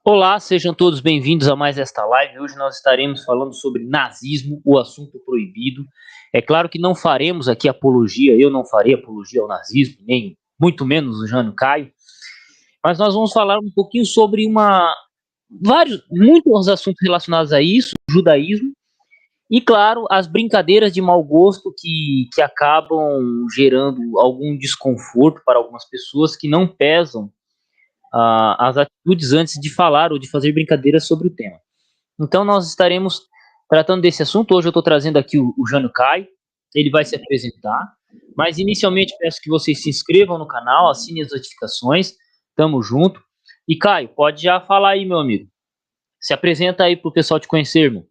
Olá, sejam todos bem-vindos a mais esta live. Hoje nós estaremos falando sobre nazismo, o assunto proibido. É claro que não faremos aqui apologia, eu não farei apologia ao nazismo, nem muito menos o Jânio Caio, mas nós vamos falar um pouquinho sobre muitos assuntos relacionados a isso, o judaísmo, e claro, as brincadeiras de mau gosto que acabam gerando algum desconforto para algumas pessoas que não pesam as atitudes antes de falar ou de fazer brincadeiras sobre o tema. Então, nós estaremos tratando desse assunto. Hoje eu estou trazendo aqui o Jânio Caio, ele vai se apresentar, mas inicialmente peço que vocês se inscrevam no canal, assinem as notificações, tamo junto. E Caio, pode já falar aí, meu amigo. Se apresenta aí para o pessoal te conhecer, irmão.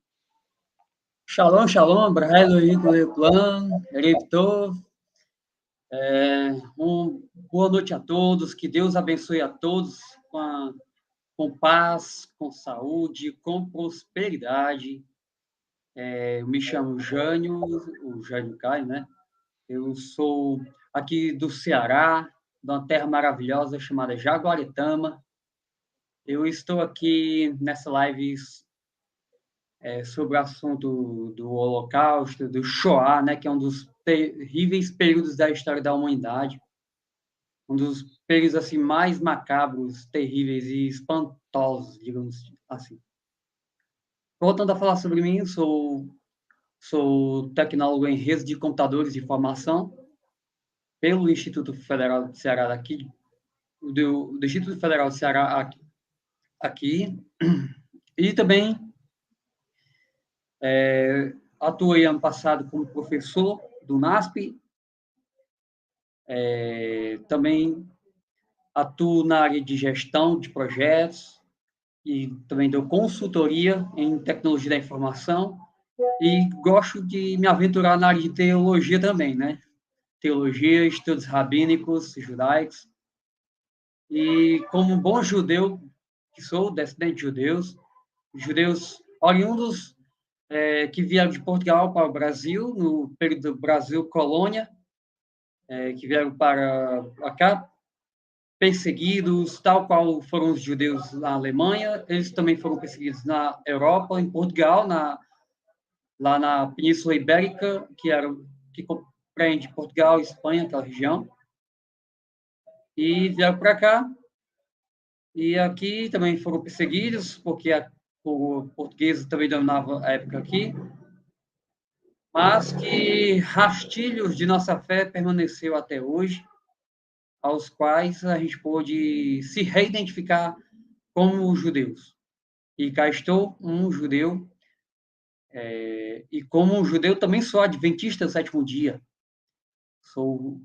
Shalom, shalom, Brahelo Plan, Erev boa noite a todos, que Deus abençoe a todos com paz, com saúde, com prosperidade. Eu me chamo Jânio, o Jânio Caio, né? Eu sou aqui do Ceará, de uma terra maravilhosa chamada Jaguaretama. Eu estou aqui nessa live sobre o assunto do Holocausto, do Shoah, né, que é um dos terríveis períodos da história da humanidade, um dos períodos assim mais macabros, terríveis e espantosos, digamos assim. Voltando a falar sobre mim, sou tecnólogo em redes de computadores de informação pelo Instituto Federal do Ceará aqui, do Instituto Federal do Ceará aqui, e também atuei ano passado como professor do NASP. Também atuo na área de gestão de projetos e também dou consultoria em tecnologia da informação e gosto de me aventurar na área de teologia também, né? Teologia, estudos rabínicos, judaicos. E como um bom judeu, que sou descendente de judeus oriundos que vieram de Portugal para o Brasil, no período do Brasil colônia, que vieram para cá, perseguidos, tal qual foram os judeus na Alemanha, eles também foram perseguidos na Europa, em Portugal, lá na Península Ibérica, que compreende Portugal, Espanha, aquela região, e vieram para cá, e aqui também foram perseguidos, porque o português também dominava a época aqui, mas que rastilhos de nossa fé permaneceu até hoje, aos quais a gente pôde se reidentificar como judeus. E cá estou, um judeu, e como um judeu também sou adventista do sétimo dia. Sou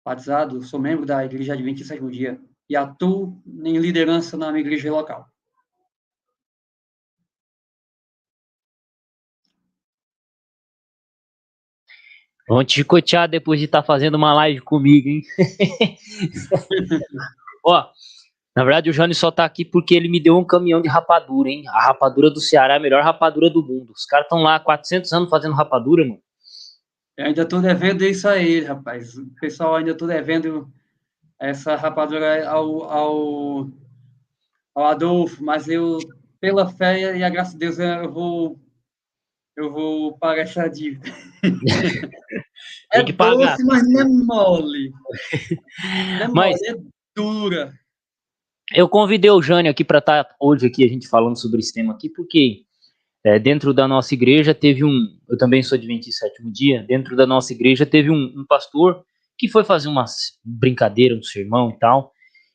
batizado, sou membro da Igreja Adventista do sétimo dia e atuo em liderança na minha igreja local. Vão te chicotear depois de estar fazendo uma live comigo, hein? Ó, na verdade o Jânio só tá aqui porque ele me deu um caminhão de rapadura, hein? A rapadura do Ceará é a melhor rapadura do mundo. Os caras estão lá há 400 anos fazendo rapadura, mano. Eu ainda estou devendo isso a ele, rapaz. O pessoal ainda estou devendo essa rapadura ao Adolfo, mas eu, pela fé e a graça de Deus, eu vou pagar essa dívida. Tem que pagar. Doce, mas não é mole. Não é Mas mole, é dura. eu convidei o Jânio aqui para estar hoje aqui a gente falando sobre esse tema aqui, porque dentro da nossa igreja teve eu também sou adventista sétimo dia, dentro da nossa igreja teve um pastor que foi fazer uma brincadeira, um sermão e tal,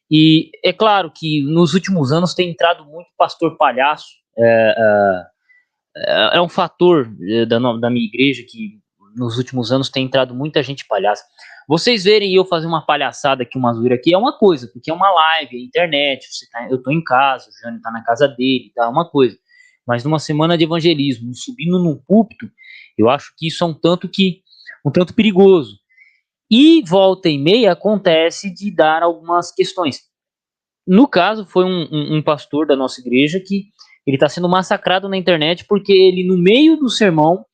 e é claro que nos últimos anos tem entrado muito pastor palhaço, é um fator da minha igreja que nos últimos anos tem entrado muita gente palhaça. Vocês verem eu fazer uma palhaçada aqui, uma zoeira aqui, é uma coisa, porque é uma live, é internet, eu tô em casa, o Jânio tá na casa dele, tá, é uma coisa. Mas numa semana de evangelismo, subindo num púlpito, eu acho que isso é um tanto perigoso. E volta e meia acontece de dar algumas questões. No caso, foi um pastor da nossa igreja que ele está sendo massacrado na internet porque ele, no meio do sermão,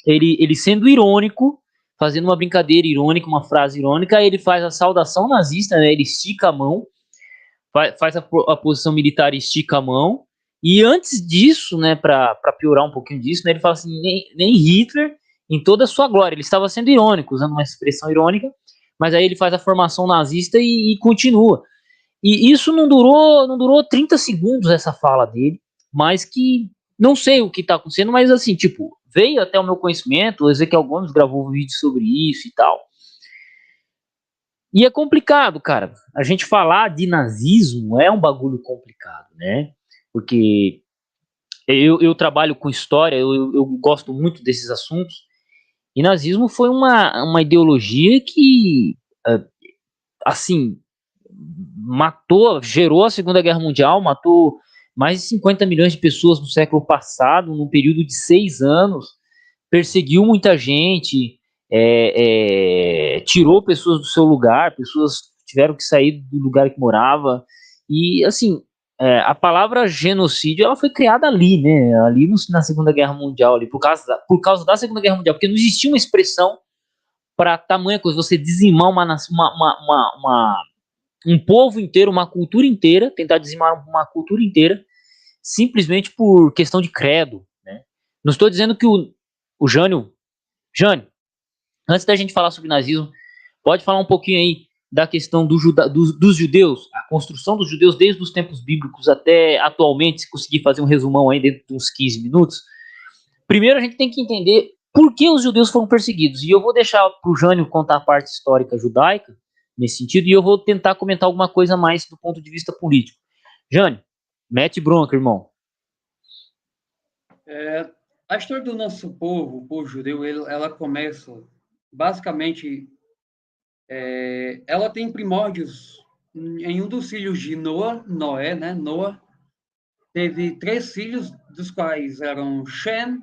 ele sendo irônico, fazendo uma brincadeira irônica, uma frase irônica, ele faz a saudação nazista, né? Ele estica a mão, faz a posição militar e estica a mão. E antes disso, né, para piorar um pouquinho disso, né, ele fala assim, nem Hitler, em toda a sua glória, ele estava sendo irônico, usando uma expressão irônica, mas aí ele faz a formação nazista e continua. E isso não durou 30 segundos essa fala dele, mas que não sei o que está acontecendo, mas assim, tipo, veio até o meu conhecimento, o Ezequiel Gomes gravou um vídeo sobre isso e tal. E é complicado, cara. A gente falar de nazismo é um bagulho complicado, né? Porque eu trabalho com história, eu gosto muito desses assuntos, e nazismo foi uma ideologia que, assim, matou, gerou a Segunda Guerra Mundial, matou mais de 50 milhões de pessoas no século passado, num período de 6 anos, perseguiu muita gente, tirou pessoas do seu lugar, pessoas tiveram que sair do lugar que morava, e assim, a palavra genocídio ela foi criada ali, né? Ali na Segunda Guerra Mundial, ali, por causa da Segunda Guerra Mundial, porque não existia uma expressão para tamanha coisa, você dizimar um povo inteiro, uma cultura inteira, tentar dizimar uma cultura inteira, simplesmente por questão de credo, né? Não estou dizendo que o Jânio, antes da gente falar sobre nazismo, pode falar um pouquinho aí da questão dos judeus, a construção dos judeus desde os tempos bíblicos até atualmente, se conseguir fazer um resumão aí dentro de uns 15 minutos. Primeiro a gente tem que entender por que os judeus foram perseguidos, e eu vou deixar para o Jânio contar a parte histórica judaica, nesse sentido, e eu vou tentar comentar alguma coisa mais do ponto de vista político. Jânio, mete bronca, irmão. A história do nosso povo, o povo judeu, ela começa, basicamente, ela tem primórdios em um dos filhos de Noé, né? Noé teve 3 filhos, dos quais eram Shem,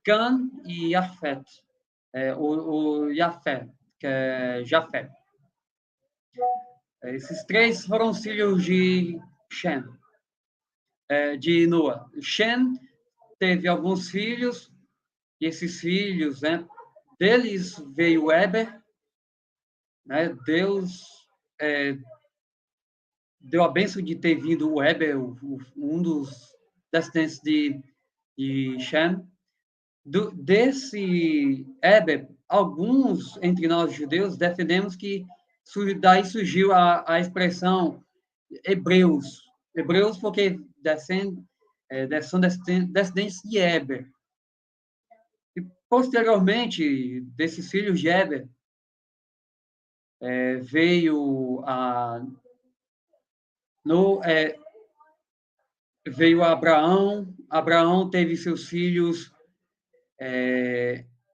Cã e Jafet. O Jafé, que é Jafé. Esses 3 foram os filhos de Shem, de Noé. Shem teve alguns filhos, e esses filhos, né, deles veio Eber, né, Deus deu a bênção de ter vindo o Eber, um dos descendentes de Shem. Desse Eber, alguns entre nós judeus defendemos que daí surgiu a expressão hebreus. Hebreus porque são descendentes de Eber. Posteriormente, desses filhos de Eber, veio Abraão. Abraão teve seus filhos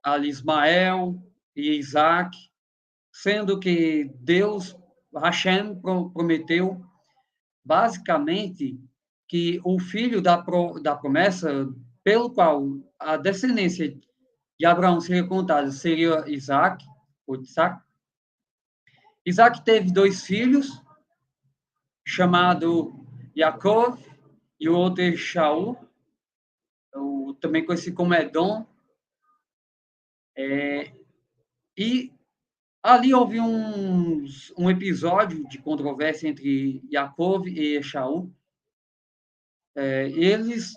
ali Ismael e Isaac, sendo que Deus, Hashem, prometeu basicamente que o filho da promessa, pelo qual a descendência de Abraão seria contada, seria Isaac, ou Isaac. Isaac teve 2 filhos, chamado Jacob e o outro Esaú, também conhecido como Edom. E ali houve um episódio de controvérsia entre Jacob e Esaú. Eles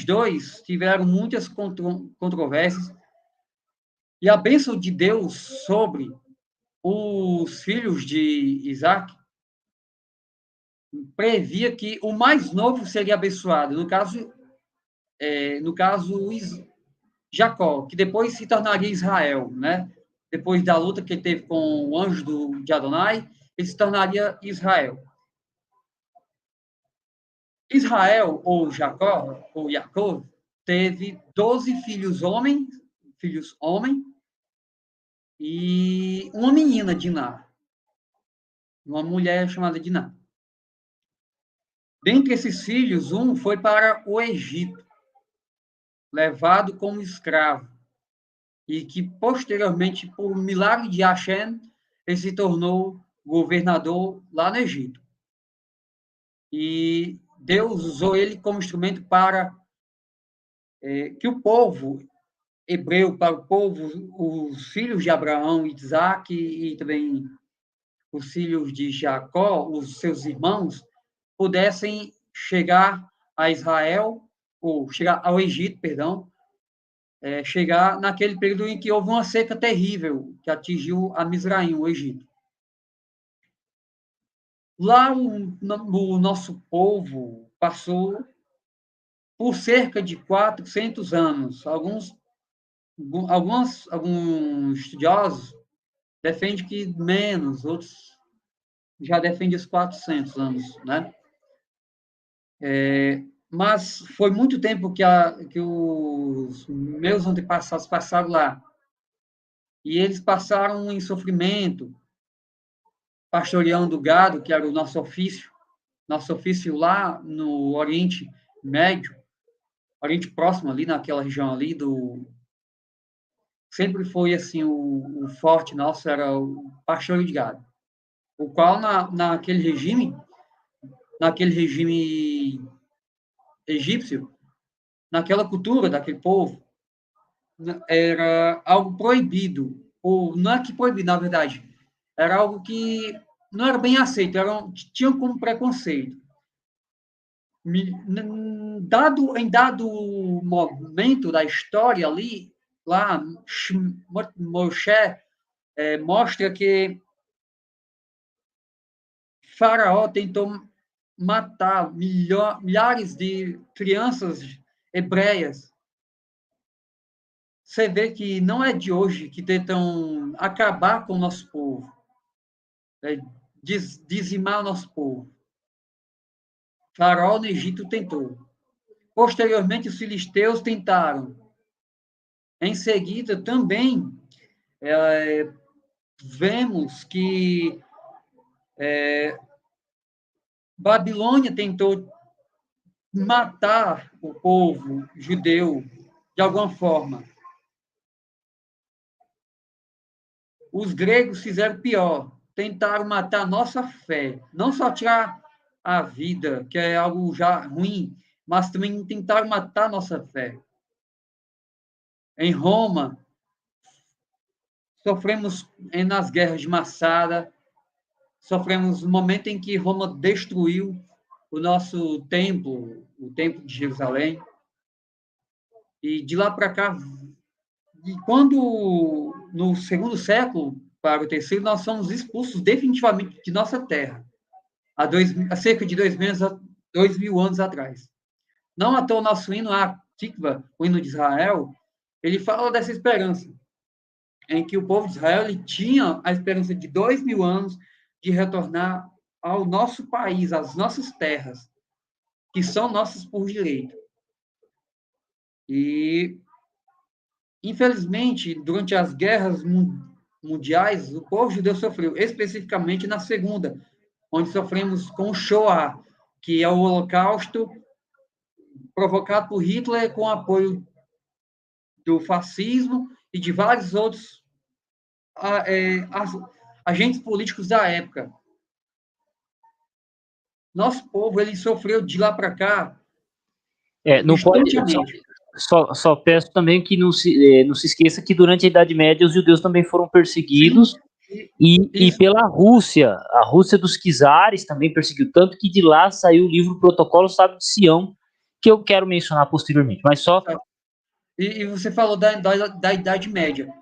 dois tiveram muitas controvérsias, e a bênção de Deus sobre os filhos de Isaac previa que o mais novo seria abençoado, no caso Jacó, que depois se tornaria Israel, né? Depois da luta que ele teve com o anjo de Adonai, ele se tornaria Israel. Israel, ou Jacó, ou Jacob, teve 12 filhos homens, e uma menina, Diná, uma mulher chamada Diná. Dentre esses filhos, um foi para o Egito, levado como escravo, e que posteriormente, por milagre de Hashem, ele se tornou governador lá no Egito. E Deus usou ele como instrumento para que o povo hebreu, para o povo, os filhos de Abraão, Isaac e também os filhos de Jacó, os seus irmãos, pudessem chegar a Israel, ou chegar ao Egito, perdão, chegar naquele período em que houve uma seca terrível que atingiu a Misraim, o Egito. Lá o nosso povo passou por cerca de 400 anos. Alguns estudiosos defendem que menos, outros já defendem os 400 anos, né? Mas foi muito tempo que os meus antepassados passaram lá. E eles passaram em sofrimento, pastoreando o gado, que era o nosso ofício lá no Oriente Médio, Oriente Próximo, ali naquela região ali sempre foi assim o forte nosso era o pastoreio de gado, o qual naquele regime egípcio, naquela cultura daquele povo, era algo proibido, ou não é que proibido, na verdade, era algo que não era bem aceito, tinham como preconceito. Em dado momento da história ali, lá, Moshe mostra que Faraó tentou matar milhares de crianças hebreias. Você vê que não é de hoje que tentam acabar com o nosso povo, dizimar o nosso povo. Faraó no Egito tentou. Posteriormente, os filisteus tentaram. Em seguida, também vemos que Babilônia tentou matar o povo judeu de alguma forma. Os gregos fizeram pior, tentaram matar a nossa fé, não só tirar a vida, que é algo já ruim, mas também tentaram matar a nossa fé. Em Roma, sofremos nas guerras de Massada, sofremos no momento em que Roma destruiu o nosso templo, o templo de Jerusalém. E de lá para cá, e quando no segundo século para o terceiro, nós somos expulsos definitivamente de nossa terra, há cerca de 2.000 anos atrás. Não à toa o nosso hino, a Tikva, o hino de Israel, ele fala dessa esperança, em que o povo de Israel ele tinha a esperança de 2.000 anos de retornar ao nosso país, às nossas terras, que são nossas por direito. E, infelizmente, durante as guerras mundiais, o povo judeu sofreu, especificamente na segunda, onde sofremos com o Shoah, que é o Holocausto provocado por Hitler com apoio do fascismo e de vários outros agentes políticos da época. Nosso povo ele sofreu de lá para cá Não pode. instantaneamente. Só peço também que não se esqueça que durante a Idade Média os judeus também foram perseguidos. Sim, e pela Rússia, a Rússia dos czares também perseguiu, tanto que de lá saiu o livro Protocolo Sábio de Sião, que eu quero mencionar posteriormente, mas só... E você falou da Idade Média.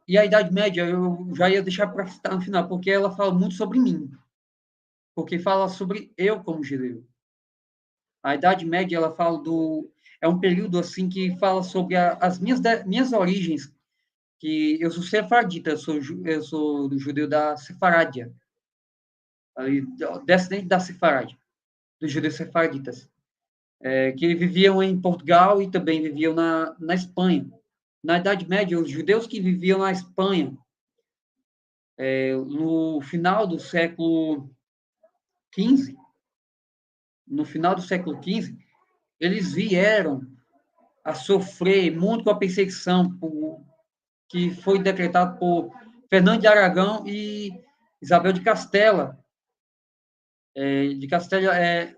E a Idade Média eu já ia deixar para citar no final, porque ela fala muito sobre mim. Porque fala sobre eu como judeu. A Idade Média, ela fala é um período assim que fala sobre as minhas origens, que eu sou sefardita, eu sou do judeu da Sefarádia, descendente da Sefarádia, dos judeus sefarditas, que viviam em Portugal e também viviam na Espanha. Na Idade Média, os judeus que viviam na Espanha, no final do século XV, eles vieram a sofrer muito com a perseguição que foi decretada por Fernando de Aragão e Isabel de Castela,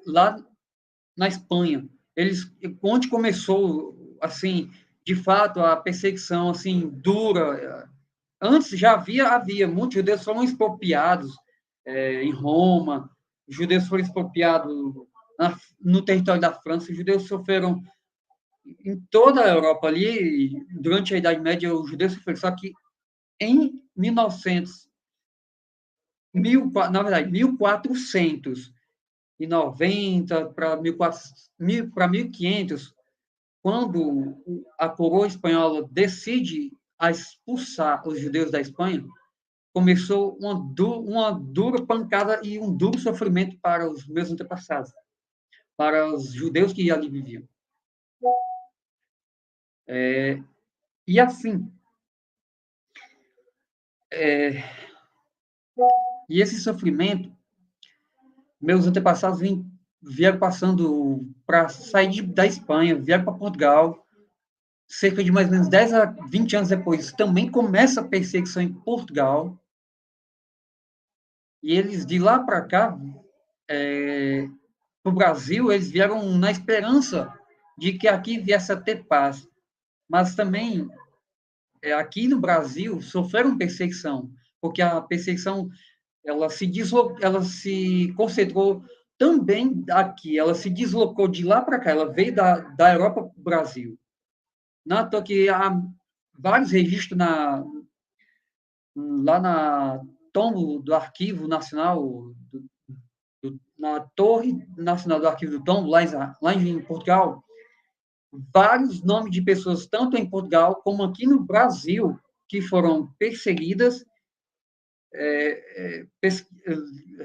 lá na Espanha. Onde começou, assim, de fato, a perseguição assim dura antes já havia muitos judeus foram expropriados em Roma, judeus foram expropriados no território da França, judeus sofreram em toda a Europa ali, durante a Idade Média, os judeus sofreram, só que em 1900, na verdade, 1490 para 1500, quando a coroa espanhola decide a expulsar os judeus da Espanha, começou uma dura pancada e um duro sofrimento para os meus antepassados, para os judeus que ali viviam. E assim, e esse sofrimento, meus antepassados vieram passando para sair da Espanha, vieram para Portugal, cerca de mais ou menos 10 a 20 anos depois, também começa a perseguição em Portugal, e eles de lá para cá, para o Brasil, eles vieram na esperança de que aqui viesse a ter paz, mas também aqui no Brasil sofreram perseguição, porque a perseguição ela se concentrou também aqui, ela se deslocou de lá para cá, ela veio da Europa para o Brasil. Não, que há vários registros lá na tombo do Arquivo Nacional, na Torre Nacional do Arquivo do Tombo, lá em Portugal, vários nomes de pessoas, tanto em Portugal como aqui no Brasil, que foram perseguidas,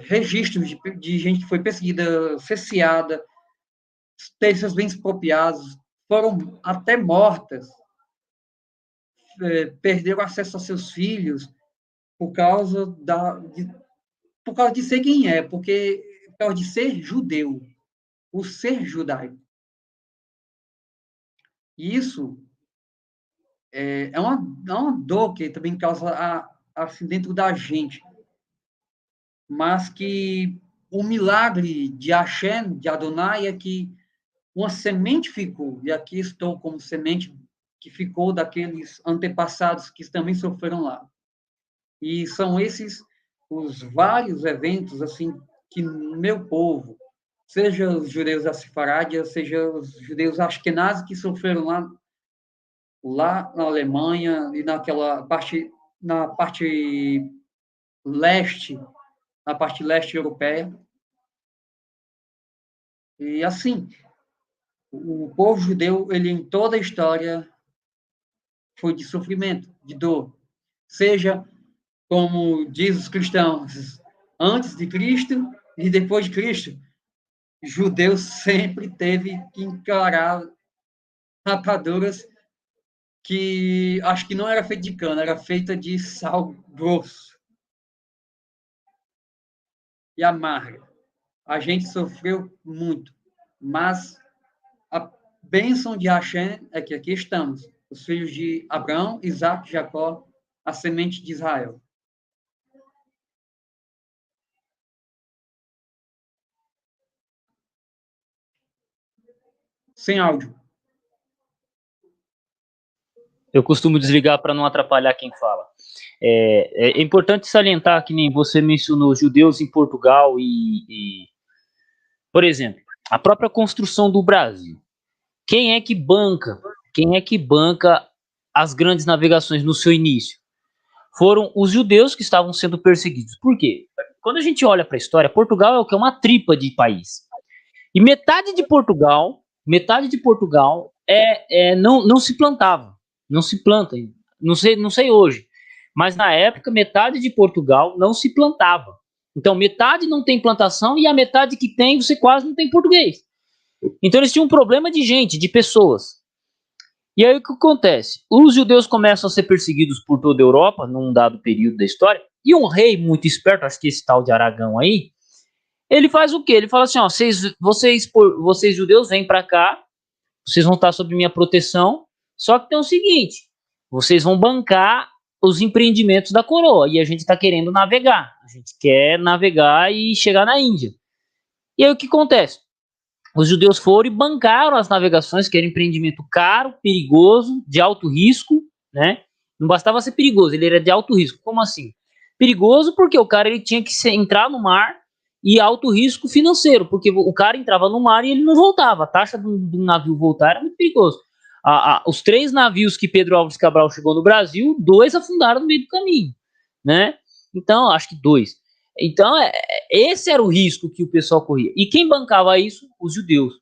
registros de gente que foi perseguida, cerceada, teve seus bens expropriados, foram até mortas, perderam acesso aos seus filhos por causa de ser quem por causa de ser judeu, o ser judaico. E isso é uma dor que também causa assim, dentro da gente, mas que o milagre de Hashem, de Adonai, é que uma semente ficou, e aqui estou como semente que ficou daqueles antepassados que também sofreram lá. E são esses os vários eventos assim que meu povo, seja os judeus da Sefarádia, seja os judeus Ashkenazes que sofreram lá na Alemanha e na parte leste europeia. E assim, o povo judeu, ele em toda a história foi de sofrimento, de dor. Seja, como diz os cristãos, antes de Cristo e depois de Cristo, judeu sempre teve que encarar rapaduras que acho que não era feita de cana, era feita de sal grosso e amarga. A gente sofreu muito, mas a bênção de Hashem é que aqui estamos, os filhos de Abraão, Isaac, Jacó, a semente de Israel. Sem áudio. Eu costumo desligar para não atrapalhar quem fala. É importante salientar que nem você mencionou judeus em Portugal por exemplo, a própria construção do Brasil. Quem é que banca as grandes navegações no seu início? Foram os judeus que estavam sendo perseguidos. Por quê? Quando a gente olha para a história, Portugal é o que é uma tripa de país. E metade de Portugal não se plantava, não se planta. Não sei hoje, mas na época metade de Portugal não se plantava. Então metade não tem plantação e a metade que tem você quase não tem português. Então eles tinham um problema de gente, de pessoas. E aí o que acontece? Os judeus começam a ser perseguidos por toda a Europa num dado período da história. E um rei muito esperto, acho que esse tal de Aragão aí, ele faz o quê? Ele fala assim, ó, vocês judeus vêm para cá, vocês vão estar sob minha proteção, só que tem o seguinte, vocês vão bancar os empreendimentos da coroa, e a gente está querendo navegar, a gente quer navegar e chegar na Índia. E aí o que acontece? Os judeus foram e bancaram as navegações, que era um empreendimento caro, perigoso, de alto risco, né? Não bastava ser perigoso, ele era de alto risco. Como assim? Perigoso porque o cara ele tinha que entrar no mar, e alto risco financeiro, porque o cara entrava no mar e ele não voltava. A taxa do navio voltar era muito perigoso. Os 3 navios que Pedro Álvares Cabral chegou no Brasil, 2 afundaram no meio do caminho, né? Então, acho que 2. Então, esse era o risco que o pessoal corria. E quem bancava isso? Os judeus.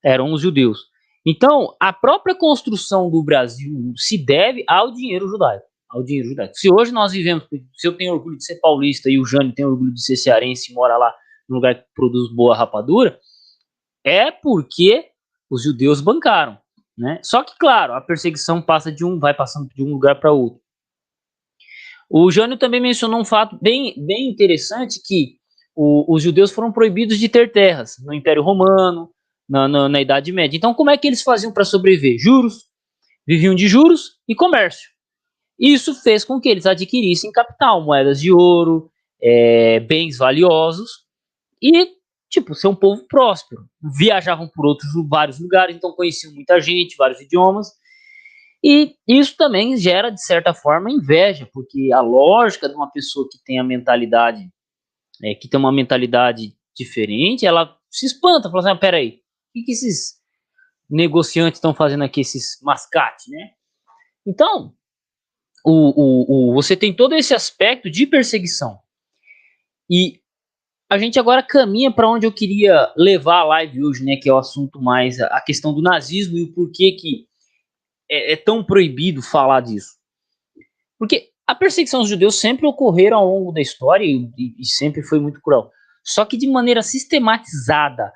Eram os judeus. Então, a própria construção do Brasil se deve ao dinheiro judaico. Ao dinheiro judaico. Se hoje nós vivemos, se eu tenho orgulho de ser paulista e o Jânio tem orgulho de ser cearense e mora lá num lugar que produz boa rapadura, é porque os judeus bancaram, né? Só que, claro, a perseguição vai passando de um lugar para outro. O Jânio também mencionou um fato bem interessante, que os judeus foram proibidos de ter terras no Império Romano, na Idade Média. Então, como é que eles faziam para sobreviver? Juros, viviam de juros e comércio. Isso fez com que eles adquirissem capital, moedas de ouro, bens valiosos e, tipo, ser um povo próspero. Viajavam por vários lugares, então conheciam muita gente, vários idiomas. E isso também gera, de certa forma, inveja, porque a lógica de uma pessoa que tem a mentalidade, que tem uma mentalidade diferente, ela se espanta, fala assim, peraí, o que esses negociantes estão fazendo aqui, esses mascates, né? Então, você tem todo esse aspecto de perseguição. E a gente agora caminha para onde eu queria levar a live hoje, né? Que é o assunto mais, a questão do nazismo e o porquê que é tão proibido falar disso. Porque a perseguição aos judeus sempre ocorreram ao longo da história e sempre foi muito cruel. Só que de maneira sistematizada,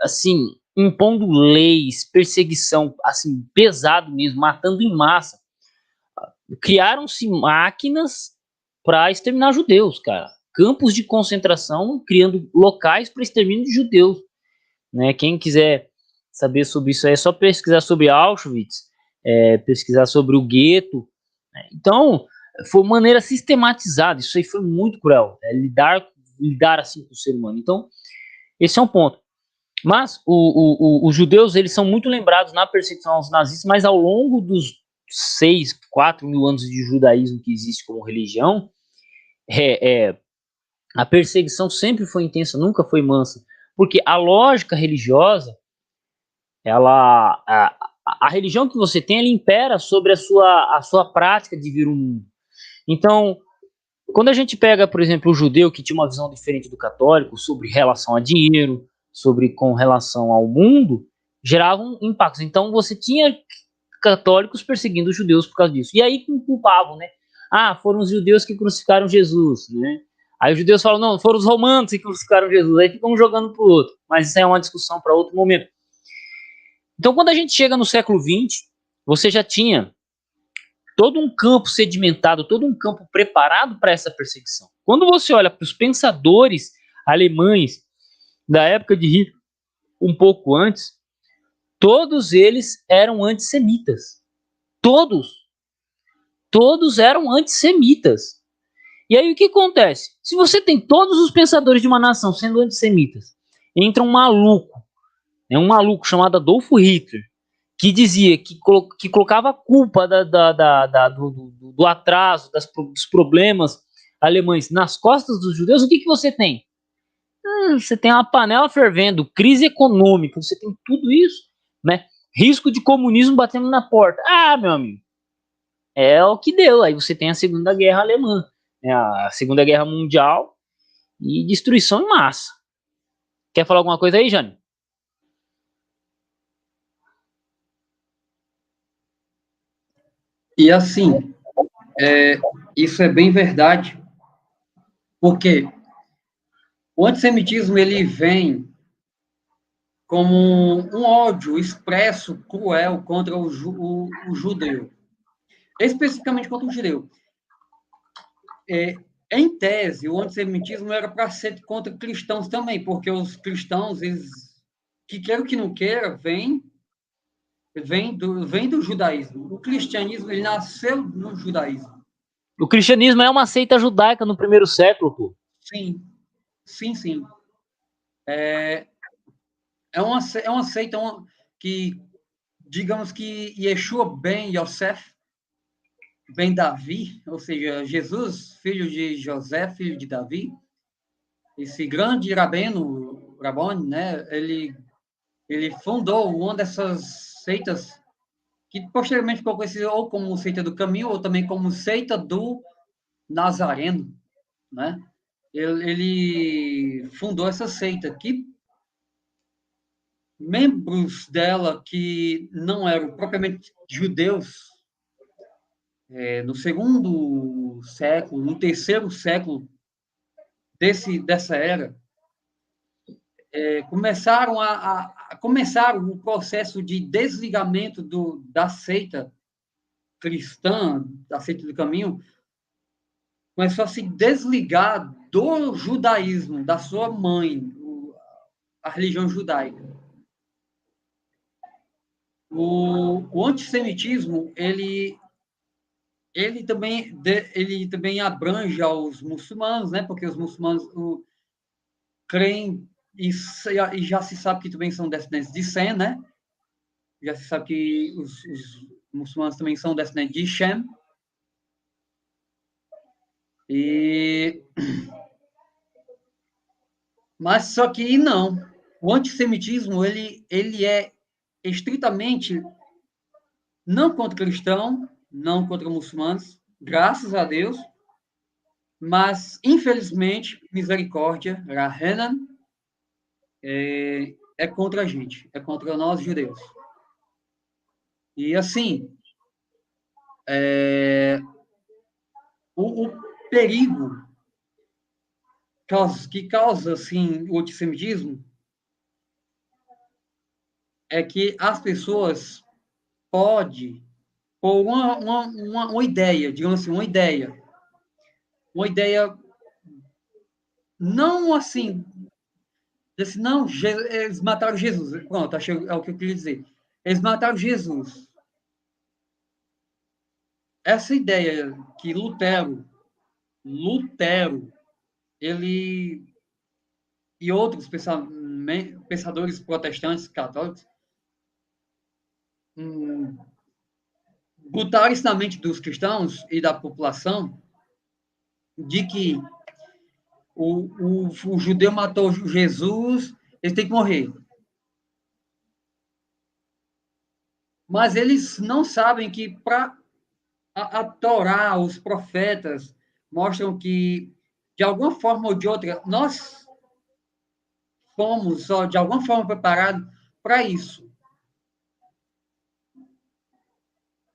assim, impondo leis, perseguição, assim, pesado mesmo, matando em massa. Criaram-se máquinas para exterminar judeus, cara. Campos de concentração, criando locais para extermínio de judeus, né? Quem quiser saber sobre isso é só pesquisar sobre Auschwitz, pesquisar sobre o gueto. Né? Então, foi uma maneira sistematizada. Isso aí foi muito cruel. Lidar assim com o ser humano. Então, esse é um ponto. Mas os judeus, eles são muito lembrados na perseguição aos nazistas, mas ao longo dos 4 mil anos de judaísmo que existe como religião, a perseguição sempre foi intensa, nunca foi mansa. Porque a lógica religiosa, a religião que você tem, ela impera sobre a sua prática de vir o mundo. Então, quando a gente pega, por exemplo, o judeu que tinha uma visão diferente do católico sobre relação a dinheiro, com relação ao mundo, geravam impactos. Então, você tinha católicos perseguindo os judeus por causa disso. E aí culpavam, né? Foram os judeus que crucificaram Jesus, né? Aí os judeus falam, não, foram os romanos que crucificaram Jesus. Aí ficam jogando pro outro. Mas isso é uma discussão para outro momento. Então, quando a gente chega no século XX, você já tinha todo um campo sedimentado, todo um campo preparado para essa perseguição. Quando você olha para os pensadores alemães da época de Hitler, um pouco antes, todos eles eram antissemitas. Todos eram antissemitas. E aí o que acontece? Se você tem todos os pensadores de uma nação sendo antissemitas, entra um maluco chamado Adolf Hitler, que dizia que colocava a culpa do atraso, dos problemas alemães nas costas dos judeus. O que você tem? Você tem uma panela fervendo, crise econômica, você tem tudo isso, né? Risco de comunismo batendo na porta. Meu amigo, é o que deu. Aí você tem a Segunda Guerra Alemã, né? A Segunda Guerra Mundial e destruição em massa. Quer falar alguma coisa aí, Jânio? E assim, isso é bem verdade, porque o antissemitismo ele vem como um ódio expresso, cruel contra o judeu, especificamente contra o judeu. Em tese, o antissemitismo era para ser contra cristãos também, porque os cristãos, eles, que queira que não queira, vem do judaísmo. O cristianismo ele nasceu no judaísmo. O cristianismo é uma seita judaica no primeiro século, pô. Sim, sim, sim. É uma seita que, digamos que Yeshua ben Yosef, Ben Davi, ou seja, Jesus, filho de José, filho de Davi, esse grande Rabone, né? Ele fundou uma dessas seitas que posteriormente ficou conhecida ou como seita do caminho ou também como seita do Nazareno, né? Ele fundou essa seita que membros dela que não eram propriamente judeus, no segundo século, no terceiro século dessa era, começaram o processo de desligamento da seita cristã, da seita do caminho, começou a se desligar do judaísmo, da sua mãe, a religião judaica. O antissemitismo, ele também abrange aos muçulmanos, né? Porque os muçulmanos creem e já se sabe que também são descendentes de Sem, né? Já se sabe que os muçulmanos também são descendentes de Shem. Mas só que não. O antissemitismo, ele é estritamente não contra cristão, não contra muçulmanos, graças a Deus, mas, infelizmente, misericórdia, Rahanan, é contra a gente, é contra nós judeus. E, assim, o perigo que causa, assim, o antissemitismo é que as pessoas podem, por uma ideia, digamos assim, uma ideia não assim, não, eles mataram Jesus. Pronto, é o que eu queria dizer. Eles mataram Jesus. Essa ideia que Lutero, ele e outros pensadores protestantes católicos botaram isso na mente dos cristãos e da população de que o judeu matou Jesus, ele tem que morrer. Mas eles não sabem que para a Torá, os profetas, mostram que, de alguma forma ou de outra, nós fomos, de alguma forma, preparados para isso.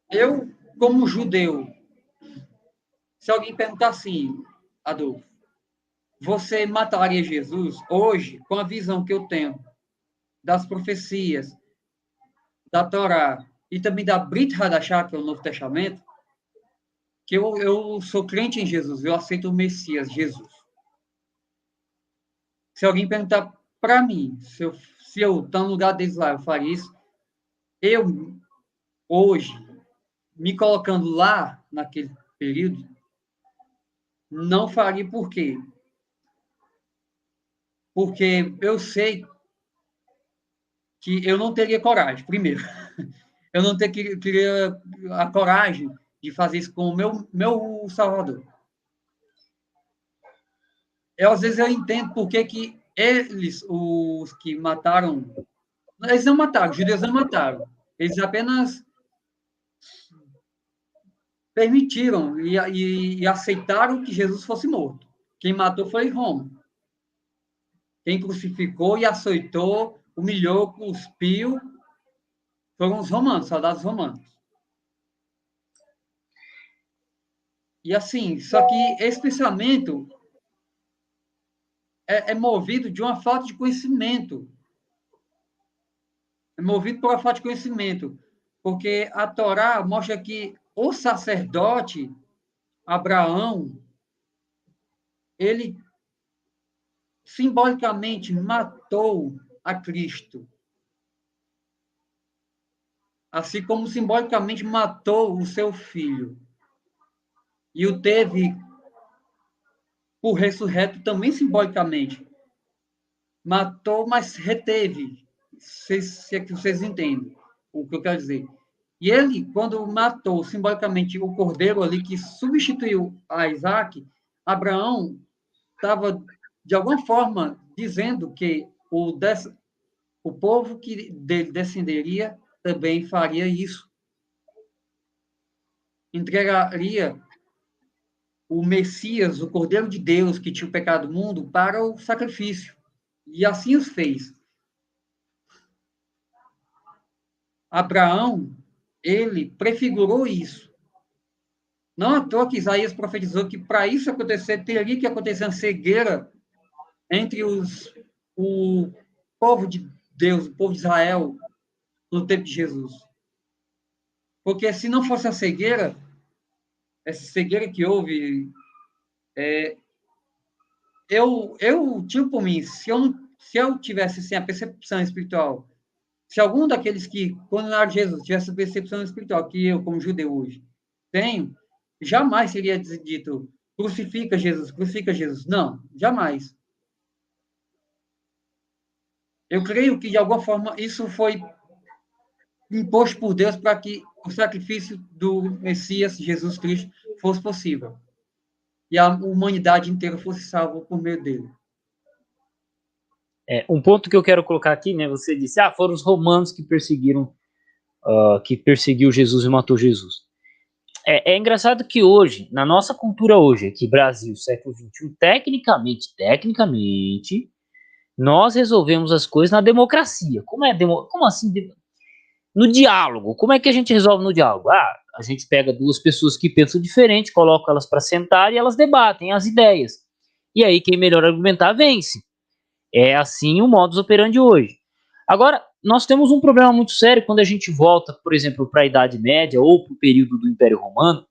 Eu, como judeu, se alguém perguntar assim, Adolfo, você mataria Jesus hoje, com a visão que eu tenho das profecias, da Torá e também da Brit Hadashah, que é o Novo Testamento, que eu sou crente em Jesus, eu aceito o Messias, Jesus. Se alguém perguntar para mim, se eu estou no lugar deles lá, eu faria isso, eu, hoje, me colocando lá, naquele período, não faria por quê? Porque eu sei que eu não teria coragem, primeiro. Eu não teria a coragem de fazer isso com o meu Salvador. Às vezes eu entendo por que eles, os que mataram, eles não mataram, os judeus não mataram. Eles apenas permitiram e aceitaram que Jesus fosse morto. Quem matou foi Roma. Quem crucificou e açoitou, humilhou, cuspiu, foram os romanos, soldados romanos. E assim, só que esse pensamento é movido de uma falta de conhecimento. É movido por uma falta de conhecimento. Porque a Torá mostra que o sacerdote Abraão, ele simbolicamente matou a Cristo. Assim como simbolicamente matou o seu filho. E o teve por ressurreto também simbolicamente. Matou, mas reteve. Se é que vocês entendem o que eu quero dizer. E ele, quando matou simbolicamente o cordeiro ali que substituiu a Isaac, Abraão estava, de alguma forma, dizendo que o povo que dele descenderia também faria isso. Entregaria o Messias, o Cordeiro de Deus, que tinha o pecado do mundo, para o sacrifício. E assim os fez. Abraão, ele prefigurou isso. Não à toa que Isaías profetizou que para isso acontecer, teria que acontecer uma cegueira entre o povo de Deus, o povo de Israel, no tempo de Jesus. Porque se não fosse a cegueira, essa cegueira que houve, eu tiro por mim, se eu tivesse assim, a percepção espiritual, se algum daqueles que condenaram Jesus tivesse a percepção espiritual que eu, como judeu hoje, tenho, jamais seria dito crucifica Jesus, crucifica Jesus. Não, jamais. Eu creio que, de alguma forma, isso foi imposto por Deus para que o sacrifício do Messias, Jesus Cristo, fosse possível. E a humanidade inteira fosse salva por meio dele. Um ponto que eu quero colocar aqui, né? Você disse, foram os romanos que perseguiu Jesus e matou Jesus. É engraçado que hoje, na nossa cultura hoje, aqui Brasil, século XXI, tecnicamente, nós resolvemos as coisas na democracia. Como assim? No diálogo. Como é que a gente resolve no diálogo? A gente pega duas pessoas que pensam diferente, coloca elas para sentar e elas debatem as ideias. E aí quem melhor argumentar vence. É assim o modus operandi hoje. Agora, nós temos um problema muito sério quando a gente volta, por exemplo, para a Idade Média ou para o período do Império Romano,